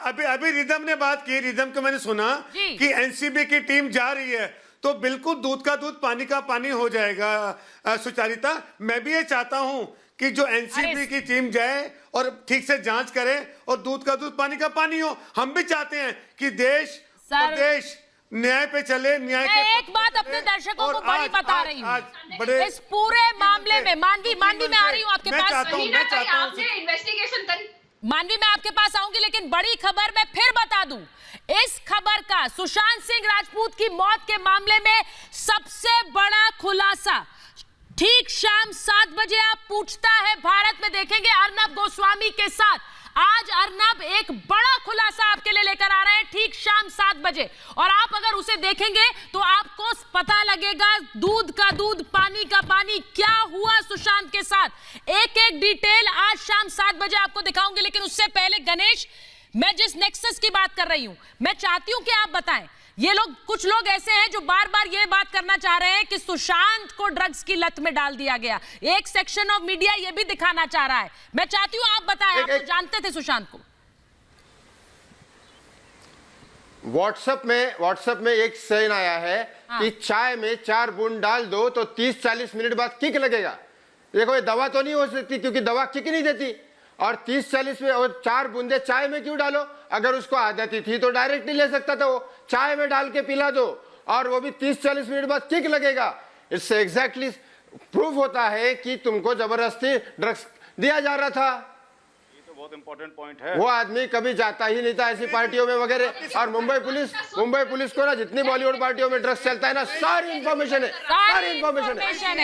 अभी रिदम ने बात की, रिदम को मैंने सुना कि एनसीबी की टीम जा रही है, तो बिल्कुल दूध का दूध पानी का पानी हो जाएगा। सुचारिता मैं भी ये चाहता हूं कि जो एनसीबी की टीम जाए और ठीक से जांच करे और दूध का दूध पानी का पानी हो। हम भी चाहते हैं कि देश न्याय पे चले। न्याय मैं एक बात अपने दर्शकों को बड़ी बता रही हूँ, इस पूरे मामले में मानवी में आ रही हूँ आपके पास, मानवी मैं आपके पास आऊंगी, लेकिन बड़ी खबर मैं फिर बता दूं, इस खबर का सुशांत सिंह राजपूत की मौत के मामले में सबसे बड़ा खुलासा ठीक शाम 7 बजे आप पूछता है भारत में देखेंगे अर्नब गोस्वामी के साथ। आज अर्नब एक बड़ा खुलासा आपके लिए लेकर आ रहे हैं ठीक शाम 7 बजे, और आप अगर उसे देखेंगे तो आपको पता लगेगा दूध का दूध पानी का पानी क्या हुआ सुशांत के साथ। एक एक डिटेल आज शाम 7 बजे आपको दिखाऊंगी। लेकिन उससे पहले गणेश, मैं जिस नेक्सस की बात कर रही हूं, मैं चाहती हूं कि आप बताएं। ये लोग, कुछ लोग ऐसे हैं जो बार बार ये बात करना चाह रहे हैं कि सुशांत को ड्रग्स की लत में डाल दिया गया, एक सेक्शन ऑफ मीडिया ये भी दिखाना चाह रहा है। मैं चाहती हूं आप बताएं, आप जानते थे सुशांत को? व्हाट्सएप में एक साइन आया है कि चाय में 4 बूंद डाल दो तो 30-40 मिनट बाद किक लगेगा। देखो ये दवा तो नहीं हो सकती क्योंकि दवा किक नहीं देती, और 30-40 में और 4 बूंदे चाय में क्यों डालो? अगर उसको आदत थी तो डायरेक्ट नहीं ले सकता था, वो चाय में डाल के पिला दो और वो भी 30-40 मिनट बाद किक लगेगा। इससे एग्जैक्टली प्रूफ होता है कि तुमको जबरदस्ती ड्रग्स दिया जा रहा था। ये तो बहुत इंपॉर्टेंट पॉइंट है। वो आदमी कभी जाता ही नहीं था ऐसी पार्टियों में वगैरह। और मुंबई पुलिस को ना जितनी बॉलीवुड पार्टियों में ड्रग्स चलता है ना, सारी इंफॉर्मेशन है,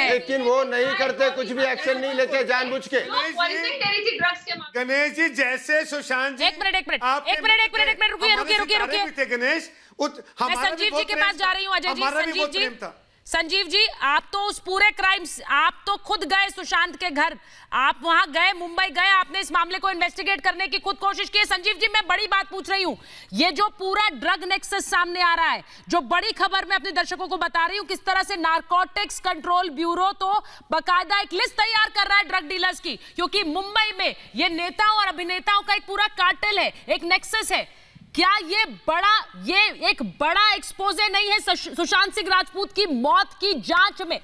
लेकिन वो नहीं करते, कुछ भी एक्शन नहीं लेते जानबूझ के। गणेश जी जैसे सुशांत जी, एक मिनट रुकिए गणेश, मैं संजीव जी के पास जा रही हूँ। अजय जी, संजीव जी संजीव जी, आप तो उस पूरे क्राइम्स, आप तो खुद गए सुशांत के घर, आप वहां गए, मुंबई गए, आपने इस मामले को इन्वेस्टिगेट करने की खुद कोशिश की है। संजीव जी, मैं बड़ी बात पूछ रही हूं, ये जो पूरा ड्रग नेक्सस सामने आ रहा है, जो बड़ी खबर मैं अपने दर्शकों को बता रही हूं, किस तरह से नारकोटिक्स कंट्रोल ब्यूरो तो बकायदा एक लिस्ट तैयार कर रहा है ड्रग डीलर्स की, क्योंकि मुंबई में ये नेताओं और अभिनेताओं का एक पूरा कार्टेल है, एक नेक्सस है। क्या ये एक बड़ा एक्सपोजे नहीं है सुशांत सिंह राजपूत की मौत की जांच में?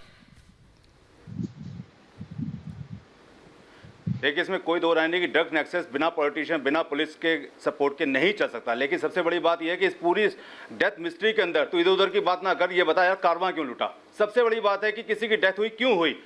देखिए, इसमें कोई दो राय नहीं कि ड्रग नेक्सस बिना पॉलिटिशियन, बिना पुलिस के सपोर्ट के नहीं चल सकता। लेकिन सबसे बड़ी बात यह है कि इस पूरी डेथ मिस्ट्री के अंदर तो इधर उधर की बात ना कर, ये बता यार कारवां क्यों लूटा। सबसे बड़ी बात है कि किसी की डेथ हुई, क्यों हुई।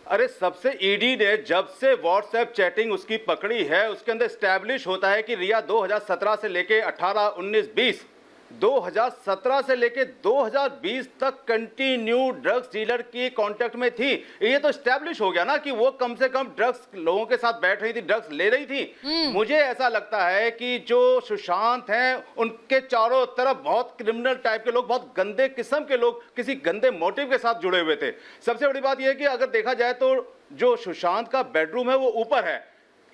अरे सबसे ईडी ने जब से व्हाट्सएप चैटिंग उसकी पकड़ी है, उसके अंदर स्टैब्लिश होता है कि रिया 2017 से लेके 18, 19, 20, 2017 से लेके 2020 तक कंटिन्यू ड्रग्स डीलर की कांटेक्ट में थी। ये तो स्टैब्लिश हो गया ना कि वो कम से कम ड्रग्स लोगों के साथ बैठ रही थी, ड्रग्स ले रही थी। मुझे ऐसा लगता है कि जो सुशांत हैं उनके चारों तरफ बहुत क्रिमिनल टाइप के लोग, बहुत गंदे किस्म के लोग किसी गंदे मोटिव के साथ जुड़े हुए थे। सबसे बड़ी बात यह है कि अगर देखा जाए तो जो सुशांत का बेडरूम है वो ऊपर है,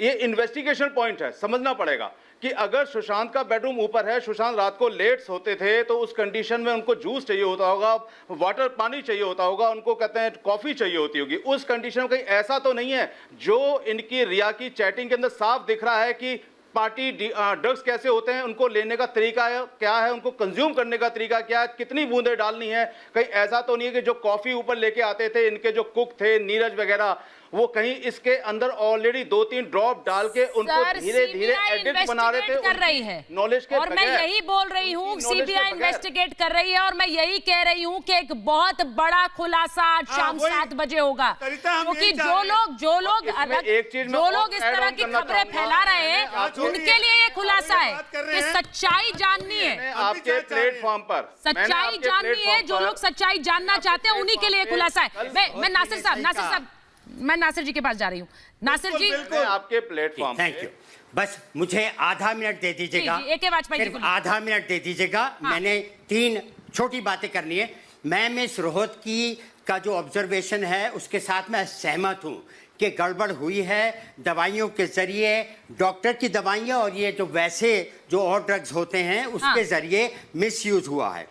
ये इन्वेस्टिगेशन पॉइंट है, समझना पड़ेगा कि अगर सुशांत का बेडरूम ऊपर है, सुशांत रात को लेट सोते थे, तो उस कंडीशन में उनको जूस चाहिए होता होगा, वाटर पानी चाहिए होता होगा, उनको कहते हैं कॉफी चाहिए होती होगी। उस कंडीशन में कहीं ऐसा तो नहीं है जो इनकी रिया की चैटिंग के अंदर साफ दिख रहा है कि पार्टी ड्रग्स कैसे होते हैं, उनको लेने का तरीका क्या है, उनको कंज्यूम करने का तरीका क्या है, कितनी बूंदें डालनी है। कहीं ऐसा तो नहीं है कि जो कॉफी ऊपर लेके आते थे इनके जो कुक थे नीरज वगैरह, वो कहीं इसके अंदर ऑलरेडी 2-3 ड्रॉप डाल के उनको धीरे धीरे एडिक्ट बना रहे थे कर रही है नॉलेज के। और मैं यही बोल रही हूँ, सीबीआई इन्वेस्टिगेट कर रही है, और मैं यही कह रही हूँ कि एक बहुत बड़ा खुलासा आज शाम 7 बजे होगा, क्योंकि जो लोग इस तरह की खबरें फैला रहे हैं उनके लिए ये खुलासा है कि सच्चाई जाननी है, आपके प्लेटफॉर्म पर सच्चाई जाननी है। जो लोग सच्चाई जानना चाहते हैं उन्हीं के लिए खुलासा है। मैं नासिर साहब, मैं नासिर जी के पास जा रही हूँ। नासिर जी, आपके प्लेटफॉर्म, थैंक यू। बस मुझे आधा मिनट दे दीजिएगा, सिर्फ आधा मिनट दे दीजिएगा। मैंने 3 छोटी बातें करनी है। मैं मिस रोहतगी का जो ऑब्जर्वेशन है उसके साथ मैं सहमत हूँ कि गड़बड़ हुई है। दवाइयों के जरिए, डॉक्टर की दवाइयाँ और ये जो वैसे जो और ड्रग्स होते हैं उसके जरिए मिसयूज हुआ है।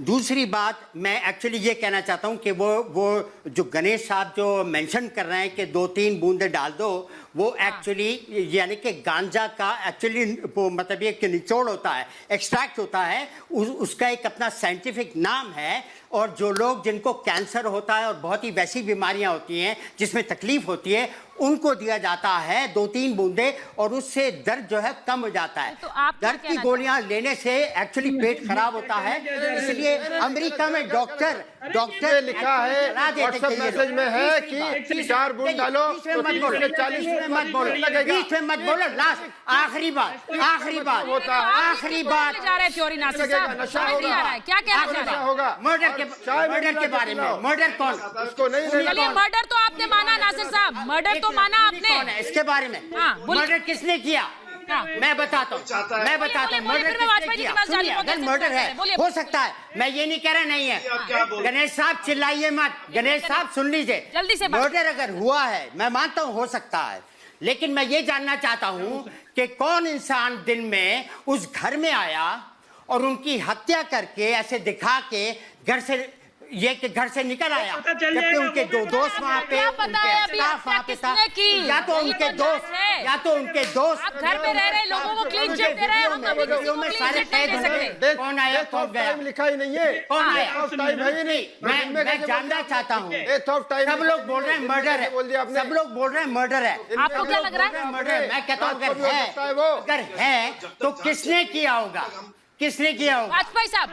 दूसरी बात, मैं एक्चुअली ये कहना चाहता हूँ कि वो जो गणेश साहब जो मेंशन कर रहे हैं कि 2-3 बूंदे डाल दो, वो एक्चुअली यानी कि गांजा का एक्चुअली मतलब ये कि निचोड़ होता है, एक्सट्रैक्ट होता है, उसका एक अपना साइंटिफिक नाम है। और जो लोग जिनको कैंसर होता है और बहुत ही वैसी बीमारियां होती हैं जिसमें तकलीफ होती है, उनको दिया जाता है 2-3 बूंदे, और उससे दर्द जो है कम हो जाता है। तो दर्द की गोलियां लेने से एक्चुअली पेट खराब होता है। इसलिए अमेरिका में डॉक्टर लिखा है, व्हाट्सएप मैसेज में है कि 4 बूंद डालो तो 30 से 40 मत बोलो। लास्ट आखिरी बात जा रहे थ्योरी नासिर साहब, क्या कहना चाह रहे हैं? मर्डर के बारे में, मर्डर कौन, उसको नहीं, चलिए मर्डर तो आपने माना नासिर साहब, मर्डर तो माना आपने, इसके बारे में मर्डर किसने किया मैं बताता हूँ। मर्डर किसने किया? सुनिए, अगर मर्डर है हो सकता है, मैं ये नहीं कह रहा नहीं है। गणेश साहब चिल्लाइए मत, गणेश साहब सुन लीजिए, जल्दी से। मर्डर अगर हुआ है मैं मानता हूँ हो सकता है, लेकिन मैं ये जानना चाहता हूँ कि कौन इंसान दिन में उस घर में आया और उनकी हत्या करके ऐसे दिखा के घर से निकल आया, जबकि उनके 2 दोस्त वहाँ पे, उनके स्टाफ वहाँ पे था, या तो उनके दोस्त आप घर पे रह रहे लोगों को क्लीन चिट दे रहे हैं, हम अभी किसी को क्लीन चिट नहीं दे सकते। कौन आया, कौन गया, लिखा ही नहीं है, कौन आया, टाइम है ही नहीं। मैं जानना चाहता हूँ। सब लोग बोल रहे हैं मर्डर है, सब लोग बोल रहे हैं मर्डर है, आपको क्या लग रहा है? मर्डर है। मैं कहता हूँ अगर है तो किसने किया होगा, किसने किया होगा? वाजपेयी साहब,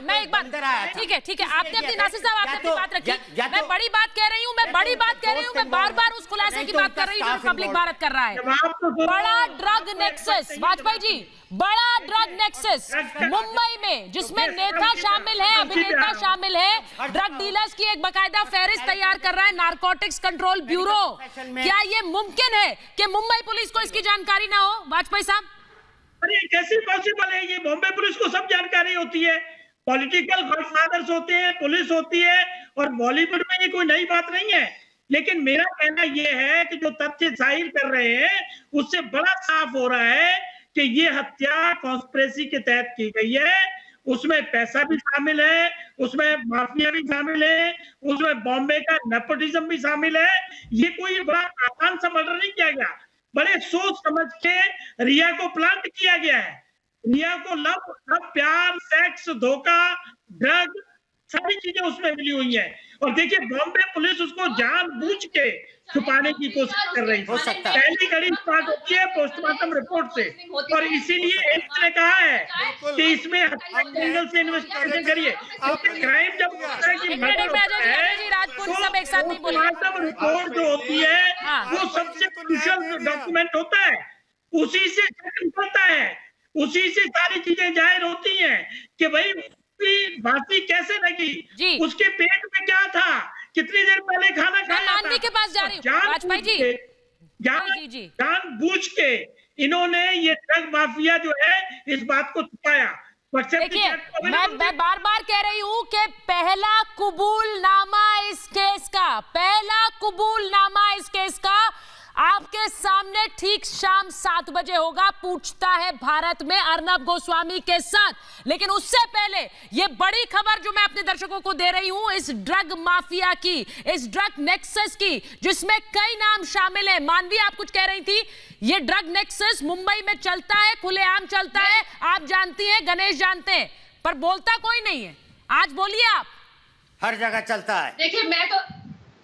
मैं एक बात, ठीक है, आपने अपनी नासिर साहब आपने अपनी बात रखी, मैं बड़ी बात कह रही हूँ, मैं बार-बार उस खुलासे की बात कर रही हूँ जो रिपब्लिक भारत कर रहा है। बड़ा ड्रग नेक्सस, वाजपेयी जी, बड़ा ड्रग नेक्सस मुंबई में, जिसमें नेता शामिल है, अभिनेता शामिल है, ड्रग डीलर्स की एक बकायदा फहरिस्त तैयार कर रहा है नारकोटिक्स कंट्रोल ब्यूरो। क्या ये मुमकिन है कि मुंबई पुलिस को इसकी जानकारी ना हो? वाजपेयी साहब, अरे कैसी पॉसिबल है? ये बॉम्बे पुलिस को सब जानकारी होती है, पॉलिटिकल गॉडफादर्स होते हैं, पुलिस होती है, और बॉलीवुड में ये कोई नई बात नहीं है। लेकिन मेरा कहना यह है कि जो तथ्य जाहिर कर रहे हैं उससे बड़ा साफ हो रहा है कि ये हत्या कॉन्स्पिरेसी के तहत की गई है। उसमें पैसा भी शामिल है, उसमें माफिया भी शामिल है, उसमें बॉम्बे का नेपोटिज्म भी शामिल है। ये कोई बड़ा आसान सा मर्डर नहीं किया गया, बड़े सोच समझ के रिया को प्लांट किया गया है। रिया को लव, प्यार, सेक्स, धोखा, ड्रग, सारी चीजें उसमें मिली हुई हैं। और देखिए बॉम्बे पुलिस उसको जानबूझ के छुपाने की कोशिश कर रही थी। पहली कड़ी स्टार्ट होती है पोस्टमार्टम रिपोर्ट से, और इसीलिए एम्स ने कहा है कि इसमें एंगल से इन्वेस्टिगेशन करिए। क्राइम जब होता है कि मर्डर होता है तो पोस्टमार्टम रिपोर्ट जो होती है वो सबसे क्रूशियल डॉक्यूमेंट होता है, उसी से निकलता है, उसी से सारी चीजें जाहिर होती हैं कि भाई बाती कैसे लगी, उसके पेट में क्या था, कितनी देर पहले खाना खाया था। के पास जा रही हूं वाजपेयी जी, जानबूझ के इन्होंने ये ड्रग माफिया जो है इस बात को छुपाया। देखिए मैं बार बार कह रही हूं कि पहला कबूलनामा इस केस का, पहला कबूलनामा इस केस का आपके सामने ठीक शाम 7 बजे होगा। पूछता है भारत में अर्नब गोस्वामी के साथ। लेकिन उससे पहले ये बड़ी खबर जो मैं अपने दर्शकों को दे रही हूं इस ड्रग माफिया की, इस ड्रग नेक्सस की, जिसमें कई नाम शामिल है। मानवी आप कुछ कह रही थी, ये ड्रग नेक्सस मुंबई में चलता है, खुलेआम चलता है, आप जानती हैं, गणेश जानते हैं, पर बोलता कोई नहीं है। आज बोलिए आप। हर जगह चलता है। देखिए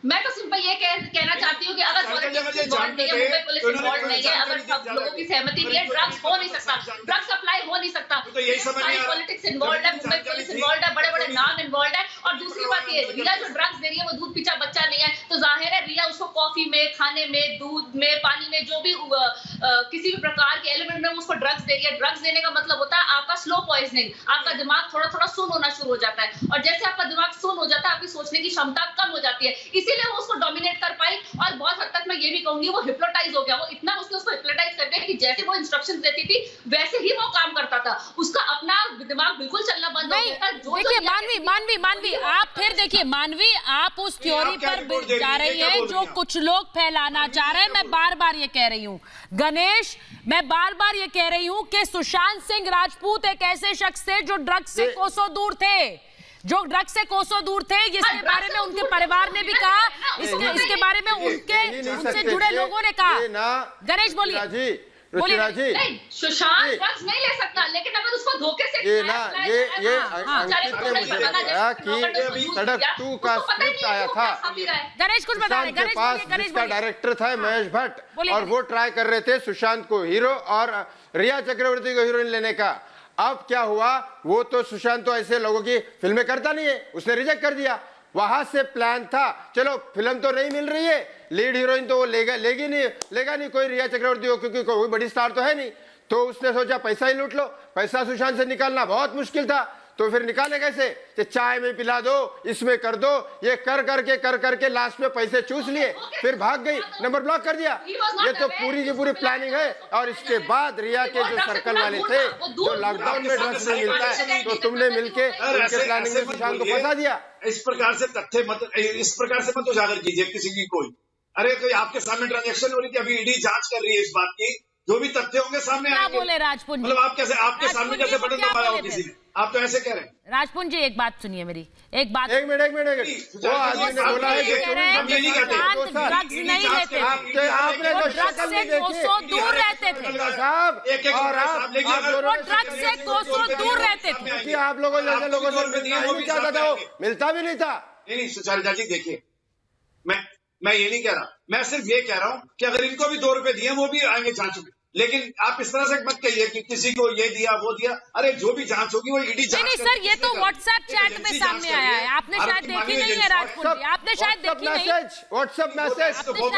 मैं तो सिंपल ये कहना चाहती हूँ कि अगर पॉलिटिक्स इन्वॉल्व नहीं है, मुंबई पुलिस इन्वॉल्व नहीं है, अगर सब लोगों की सहमति नहीं है, ड्रग्स हो नहीं सकता, ड्रग्स सप्लाई हो नहीं सकता। पॉलिटिक्स इन्वॉल्व है, मुंबई पुलिस इन्वॉल्व है, बड़े बड़े नाम इन्वॉल्व है। और दूसरी बात ये, रिया जो ड्रग्स दे रही है वो दूध पीछा बच्चा नहीं है, तो जाहिर है रिया उसको कॉफी में, खाने में, दूध में, पानी में, जो भी किसी भी प्रकार के एलिमेंट में उसको ड्रग्स दे रही है। ड्रग्स देने का मतलब होता है आपका स्लो पॉइजनिंग, आपका दिमाग थोड़ा थोड़ा सुन होना शुरू हो जाता है, और जैसे आपका दिमाग सुन हो जाता है आपकी सोचने की क्षमता कम हो जाती है। इसीलिए वो उसको डोमिनेट कर पाई, और बहुत हद तक मैं ये भी कहूंगी वो हिप्नोटाइज हो गया। वो इतना उसने उसको हिप्नोटाइज कर दिया कि जैसे वो इंस्ट्रक्शंस देती थी वैसे ही वो काम करता था, उसका अपना दिमाग बिल्कुल चलना बंद हो गया था। देखिए मानवी आप फिर देखिए मानवी, आप उस थ्योरी पर जा रही है जो कुछ लोग फैलाना चाह रहे हैं। मैं बार बार ये कह रही हूं गणेश, मैं बार बार ये कह रही हूं कि सुशांत सिंह राजपूत एक ऐसे शख्स थे जो ड्रग्स से कोसों दूर थे, जो ड्रग्स से कोसों दूर थे। इसके बारे में उनके परिवार ने भी कहा, इसके बारे में उनसे जुड़े लोगों ने कहा। गणेश बोलिए। नहीं, सुशांत ड्रग्स नहीं ले सकता, लेकिन अगर उसको धोखे से ये अंकित ने मुझे बताया कि सड़क 2 का स्क्रिप्ट आया था, गणेश कुछ बता रहे, गणेश पास जिसका डायरेक्टर था महेश भट्ट, और वो ट्राई कर रहे थे सुशांत को हीरो और रिया चक्रवर्ती को हीरोइन लेने का। अब क्या हुआ, वो तो सुशांत तो ऐसे लोगों की फिल्में करता नहीं है, उसने रिजेक्ट कर दिया। वहां से प्लान था, चलो फिल्म तो नहीं मिल रही है, लीड हीरोइन तो वो लेगा नहीं कोई रिया चक्रवर्ती हो, क्योंकि कोई बड़ी स्टार तो है नहीं। तो उसने सोचा पैसा ही लूट लो। पैसा सुशांत से निकालना बहुत मुश्किल था, तो फिर निकाले कैसे, कि चाय में पिला दो, इसमें कर दो, ये कर करके लास्ट में पैसे चूस लिए, फिर भाग गई, नंबर ब्लॉक कर दिया। ये तो पूरी की पूरी प्लानिंग है। और इसके बाद रिया के जो सर्कल वाले थे, जो लॉकडाउन में ड्रग्स नहीं मिलता है, तो तुमने मिलके उनके प्लानिंग में सुशांत को फंसा दिया। इस प्रकार से तथ्य इस प्रकार से मत उजागर कीजिए किसी की कोई। अरे तो आपके सामने ट्रांजेक्शन हो रही थी, अभी ईडी जांच कर रही है इस बात की, जो भी तथ्य होंगे सामने आएंगे। बोले राजपुंज, मतलब आप कैसे, आपके सामने कैसे बटन दबाया हो किसी ने, आप तो ऐसे कह रहे हैं। राजपुंज जी एक बात सुनिए मेरी, एक मिनट वो आदमी ने बोला है कि ड्रग्स नहीं लेते, आपने जो शक्ल नहीं देखी, कोसों दूर रहते थे साहब, और आप ड्रग्स से कोसों दूर रहते थे, कि आप लोगों जैसे लोगों से मिलना नहीं चाहता था, वो मिलता भी नहीं था। नहीं सुचारिता जी देखिए, मैं ये नहीं कह रहा, मैं सिर्फ ये कह रहा हूं कि अगर इनको भी 2 रुपए दिए वो भी आएंगे जांच में। लेकिन आप इस तरह से मत कहिए कि किसी को ये दिया वो दिया। अरे जो भी जांच होगी वो ईडी जांच नहीं सर, ये तो व्हाट्सएप चैट में सामने आया है, आपने शायद देखी नहीं है राजपुत जी, आपने शायद देखी नहीं। व्हाट्सएप मैसेज ऐसे तो बहुत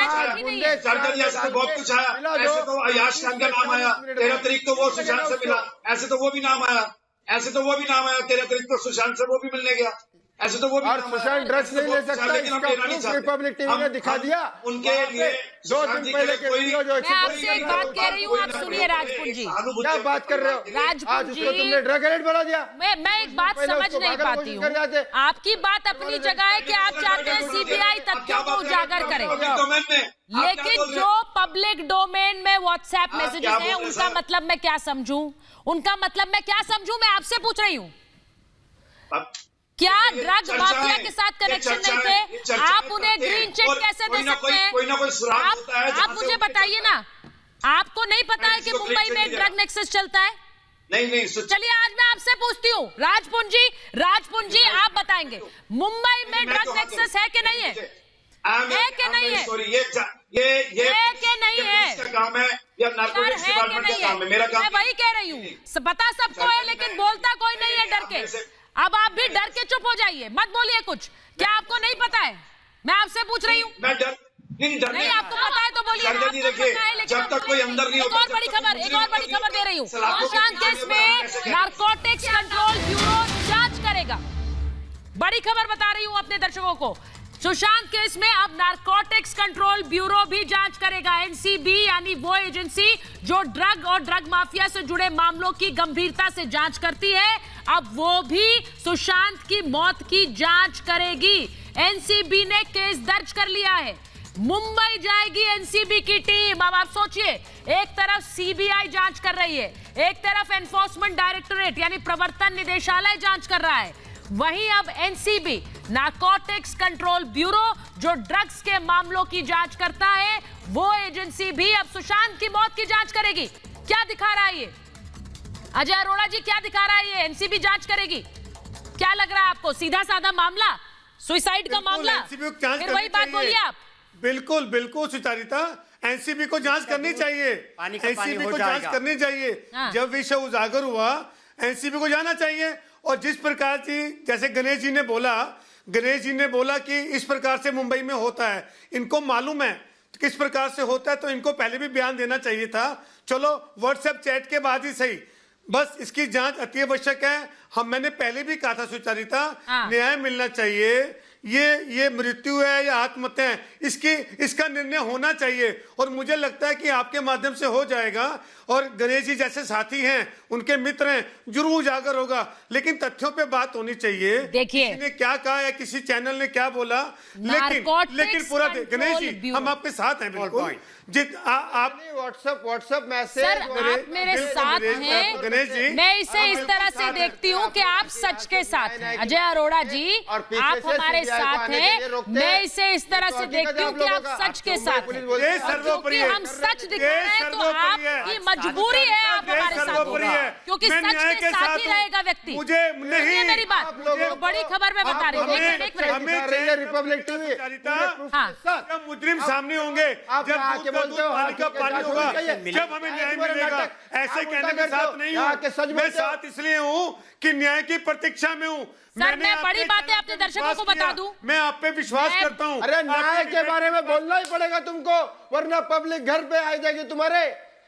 कुछ आया, ऐसे तो अयाश खान का नाम आया, 13 तारीख तो वो सुशांत से मिला, ऐसे तो वो भी नाम आया, 13 तारीख तो सुशांत से वो भी मिलने गया। ऐसे तो वो भी और सुशांत ड्रग्स नहीं ले सकता, इसका प्रूफ रिपब्लिक टीवी ने दिखा दिया उनके लिए। 2 दिन पहले के वीडियो जो मैं आपसे एक बात कह रही हूँ, आप सुनिए राजपूत जी। क्या बात कर रहे हो? राजपूत जी, तुमने ड्रग एडिक्ट बना दिया। मैं एक बात समझ नहीं पाती हूँ। आपकी बात अपनी जगह है कि आप चाहते हैं सीबीआई तथ्यों को उजागर करे, लेकिन जो पब्लिक डोमेन में व्हाट्सएप मैसेजेस हैं उनका मतलब मैं क्या समझूं? उनका मतलब मैं क्या समझूं? मैं आपसे पूछ रही हूँ, क्या ड्रग माफिया के साथ कनेक्शन नहीं थे? आप उन्हें ग्रीन चिट कैसे दे सकते हैं? आप मुझे बताइए ना, आपको नहीं पता है कि मुंबई में ड्रग नेक्सस चलता है? नहीं। चलिए आज मैं आपसे पूछती हूँ, राजपुंज जी आप बताएंगे मुंबई में ड्रग नेक्सस है कि नहीं है? है कि नहीं है? ये कि नहीं है? काम है या नारकोटिक्स डिपार्टमेंट का काम है? मेरा काम मैं वही कह रही हूँ, पता सबको है लेकिन बोलता कोई नहीं है डर के। अब आप भी डर के चुप हो जाइए, मत बोलिए कुछ। क्या आपको नहीं पता है? मैं आपसे पूछ रही हूँ। नहीं आपको पता है तो बोलिए। जब तक कोई अंदर नहीं होता। एक और बड़ी खबर दे रही हूँ। सुशांत केस में नारकोटिक्स कंट्रोल ब्यूरो जांच करेगा। बड़ी खबर बता रही हूँ अपने दर्शकों को, सुशांत केस में अब नारकोटिक्स कंट्रोल ब्यूरो भी जांच करेगा। एनसीबी यानी वो एजेंसी जो ड्रग और ड्रग माफिया से जुड़े मामलों की गंभीरता से जांच करती है, अब वो भी सुशांत की मौत की जांच करेगी। एनसीबी ने केस दर्ज कर लिया है, मुंबई जाएगी एनसीबी की टीम। अब आप सोचिए, एक तरफ सीबीआई जांच कर रही है, एक तरफ एनफोर्समेंट डायरेक्टोरेट यानी प्रवर्तन निदेशालय जांच कर रहा है, वहीं अब एनसीबी नारकोटिक्स कंट्रोल ब्यूरो जो ड्रग्स के मामलों की जांच करता है, वो एजेंसी भी अब सुशांत की मौत की जांच करेगी। क्या दिखा रहा है ये अजय अरोड़ा जी? क्या दिखा रहा है ये? एनसीबी जांच करेगी। क्या लग रहा है आपको? सीधा साधा मामला, सुसाइड का मामला? फिर वही बात बोलिए आप। बिल्कुल सुचारिता, एनसीबी को जांच करनी चाहिए, एनसीबी को जांच करनी चाहिए। जब विषय उजागर हुआ एनसीबी को जाना चाहिए। और जिस प्रकार की जैसे गणेश जी ने बोला कि इस प्रकार से मुंबई में होता है, इनको मालूम है किस प्रकार से होता है, तो इनको पहले भी बयान देना चाहिए था। चलो व्हाट्सएप चैट के बाद ही सही, बस इसकी जांच अति आवश्यक है। मैंने पहले भी कहा था सुचारिता, न्याय मिलना चाहिए। ये मृत्यु है या आत्महत्या है, इसका निर्णय होना चाहिए। और मुझे लगता है कि आपके माध्यम से हो जाएगा, और गणेश जी जैसे साथी हैं, उनके मित्र हैं, जरूर उजागर होगा। लेकिन तथ्यों पे बात होनी चाहिए। देखिए किसी ने क्या कहा या किसी चैनल ने क्या बोला, लेकिन पूरा गणेश जी हम आपके साथ हैं बिल्कुल। आप व्हाट्सएप मैसेज आप मेरे साथ हैं गणेश जी। मैं इसे इस तरह से देखती हूँ कि आप सच के साथ हैं अजय अरोड़ा जी, आप हमारे साथ हैं। मैं इसे इस तरह से देखती हूँ कि आप सच के साथ हैं, क्योंकि हम सच दिखा रहे हैं तो आपकी मजबूरी है आप हमारे साथ होंगे, क्योंकि सच के साथ ही रहेगा व्यक्ति। मुझे नहीं मेरी बात, बड़ी खबर में बता रही हूँ। रिपब्लिक टीवी मुजरिम सामने होंगे, जब पानी का पानी होगा, जब हमें न्याय मिलेगा। ऐसे कहने में साथ नहीं हूँ, मैं साथ इसलिए हूँ कि न्याय की प्रतीक्षा में हूँ। सर मैं बड़ी बातें अपने दर्शकों को बता दूं, मैं आप पे विश्वास करता हूँ। अरे न्याय के बारे में बोलना ही पड़ेगा तुमको, वरना पब्लिक घर पे आ जाएगी तुम्हारे।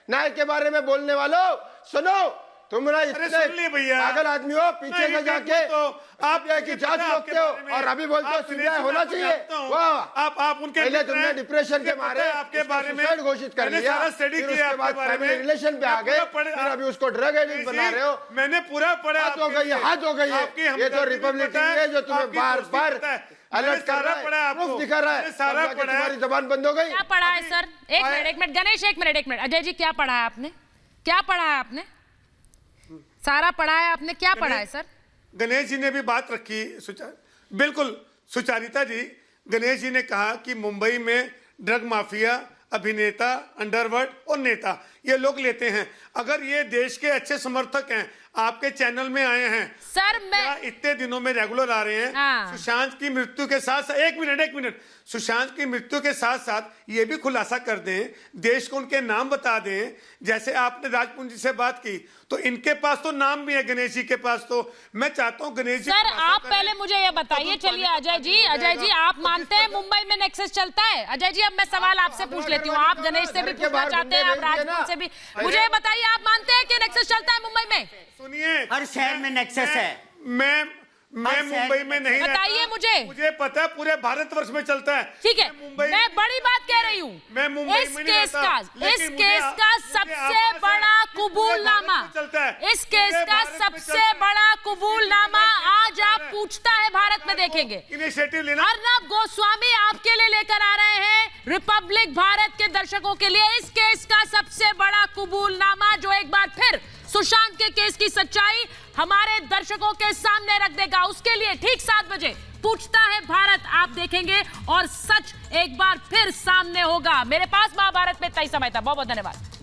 न्याय के बारे में बोलने वालों सुनो, तुमरा इतने पागल आदमी हो, पीछे से जाके आप की जांच रोकते हो और अभी बोलते हो सीबीआई होना चाहिए। आप उनके पहले तुमने डिप्रेशन के मारे आपके बारे में घोषित कर लिया, फिर उसके बाद फैमिली रिलेशन पे आ गए, फिर अभी उसको ड्रग एडिक्ट बना रहे हो। मैंने पूरा पढ़ा। हाथ हो गई है। ये तो रिपब्लिक टीवी है जो तुम्हें बार बार अलर्ट कर रहा है, प्रूफ दिखा रहा है। सारा तुम्हारी जबान बंद हो गई। क्या पढ़ा है सर? एक मिनट गणेश, एक मिनट अजय जी, क्या पढ़ा है आपने? क्या पढ़ा है आपने? सारा पढ़ा है आपने? क्या पढ़ा है सर? गणेश जी ने भी बात रखी बिल्कुल सुचारिता जी। गणेश जी ने कहा कि मुंबई में ड्रग माफिया, अभिनेता, अंडरवर्ल्ड और नेता ये लोग लेते हैं। अगर ये देश के अच्छे समर्थक हैं, आपके चैनल में आए हैं सर, मैं इतने दिनों में रेगुलर आ रहे हैं। सुशांत की मृत्यु के साथ एक मिनट सुशांत की मृत्यु के साथ साथ ये भी खुलासा कर दें, देश को उनके नाम बता दें। जैसे आपने राजपूत जी से बात की, तो इनके पास तो नाम भी है, गणेश जी के पास। तो मैं चाहता हूँ गणेश जी सर आप पहले मुझे ये बताइए। चलिए अजय जी आप मानते हैं मुंबई में नेक्सस चलता है? अजय जी अब मैं सवाल आपसे पूछ लेती हूँ, आप गणेश से भी पूछना चाहते हैं, आप राजपूत से भी। मुझे बताइए, आप मानते हैं कि नेक्सस चलता है मुंबई में? सुनिए, हर शहर में नेक्सस है। मैं मुंबई में नहीं रहता। बताइए मुझे पता है पूरे भारतवर्ष में चलता है। ठीक है, मैं बड़ी बात कह रही हूँ। मैं मुंबई इस में नहीं केस रहता, का सबसे बड़ा कबूलनामा, इस केस का सबसे बड़ा कबूलनामा आज आप पूछता है भारत में देखेंगे। इनिशिएटिव लेना। अर्नब गोस्वामी आपके लिए लेकर आ रहे हैं, रिपब्लिक भारत के दर्शकों के लिए इस केस का सबसे बड़ा कबूलनामा, जो एक बार फिर सुशांत के केस की सच्चाई हमारे दर्शकों के सामने रख देगा। उसके लिए ठीक 7 बजे पूछता है भारत आप देखेंगे और सच एक बार फिर सामने होगा। मेरे पास महाभारत में इतना ही समय था। बहुत बहुत धन्यवाद।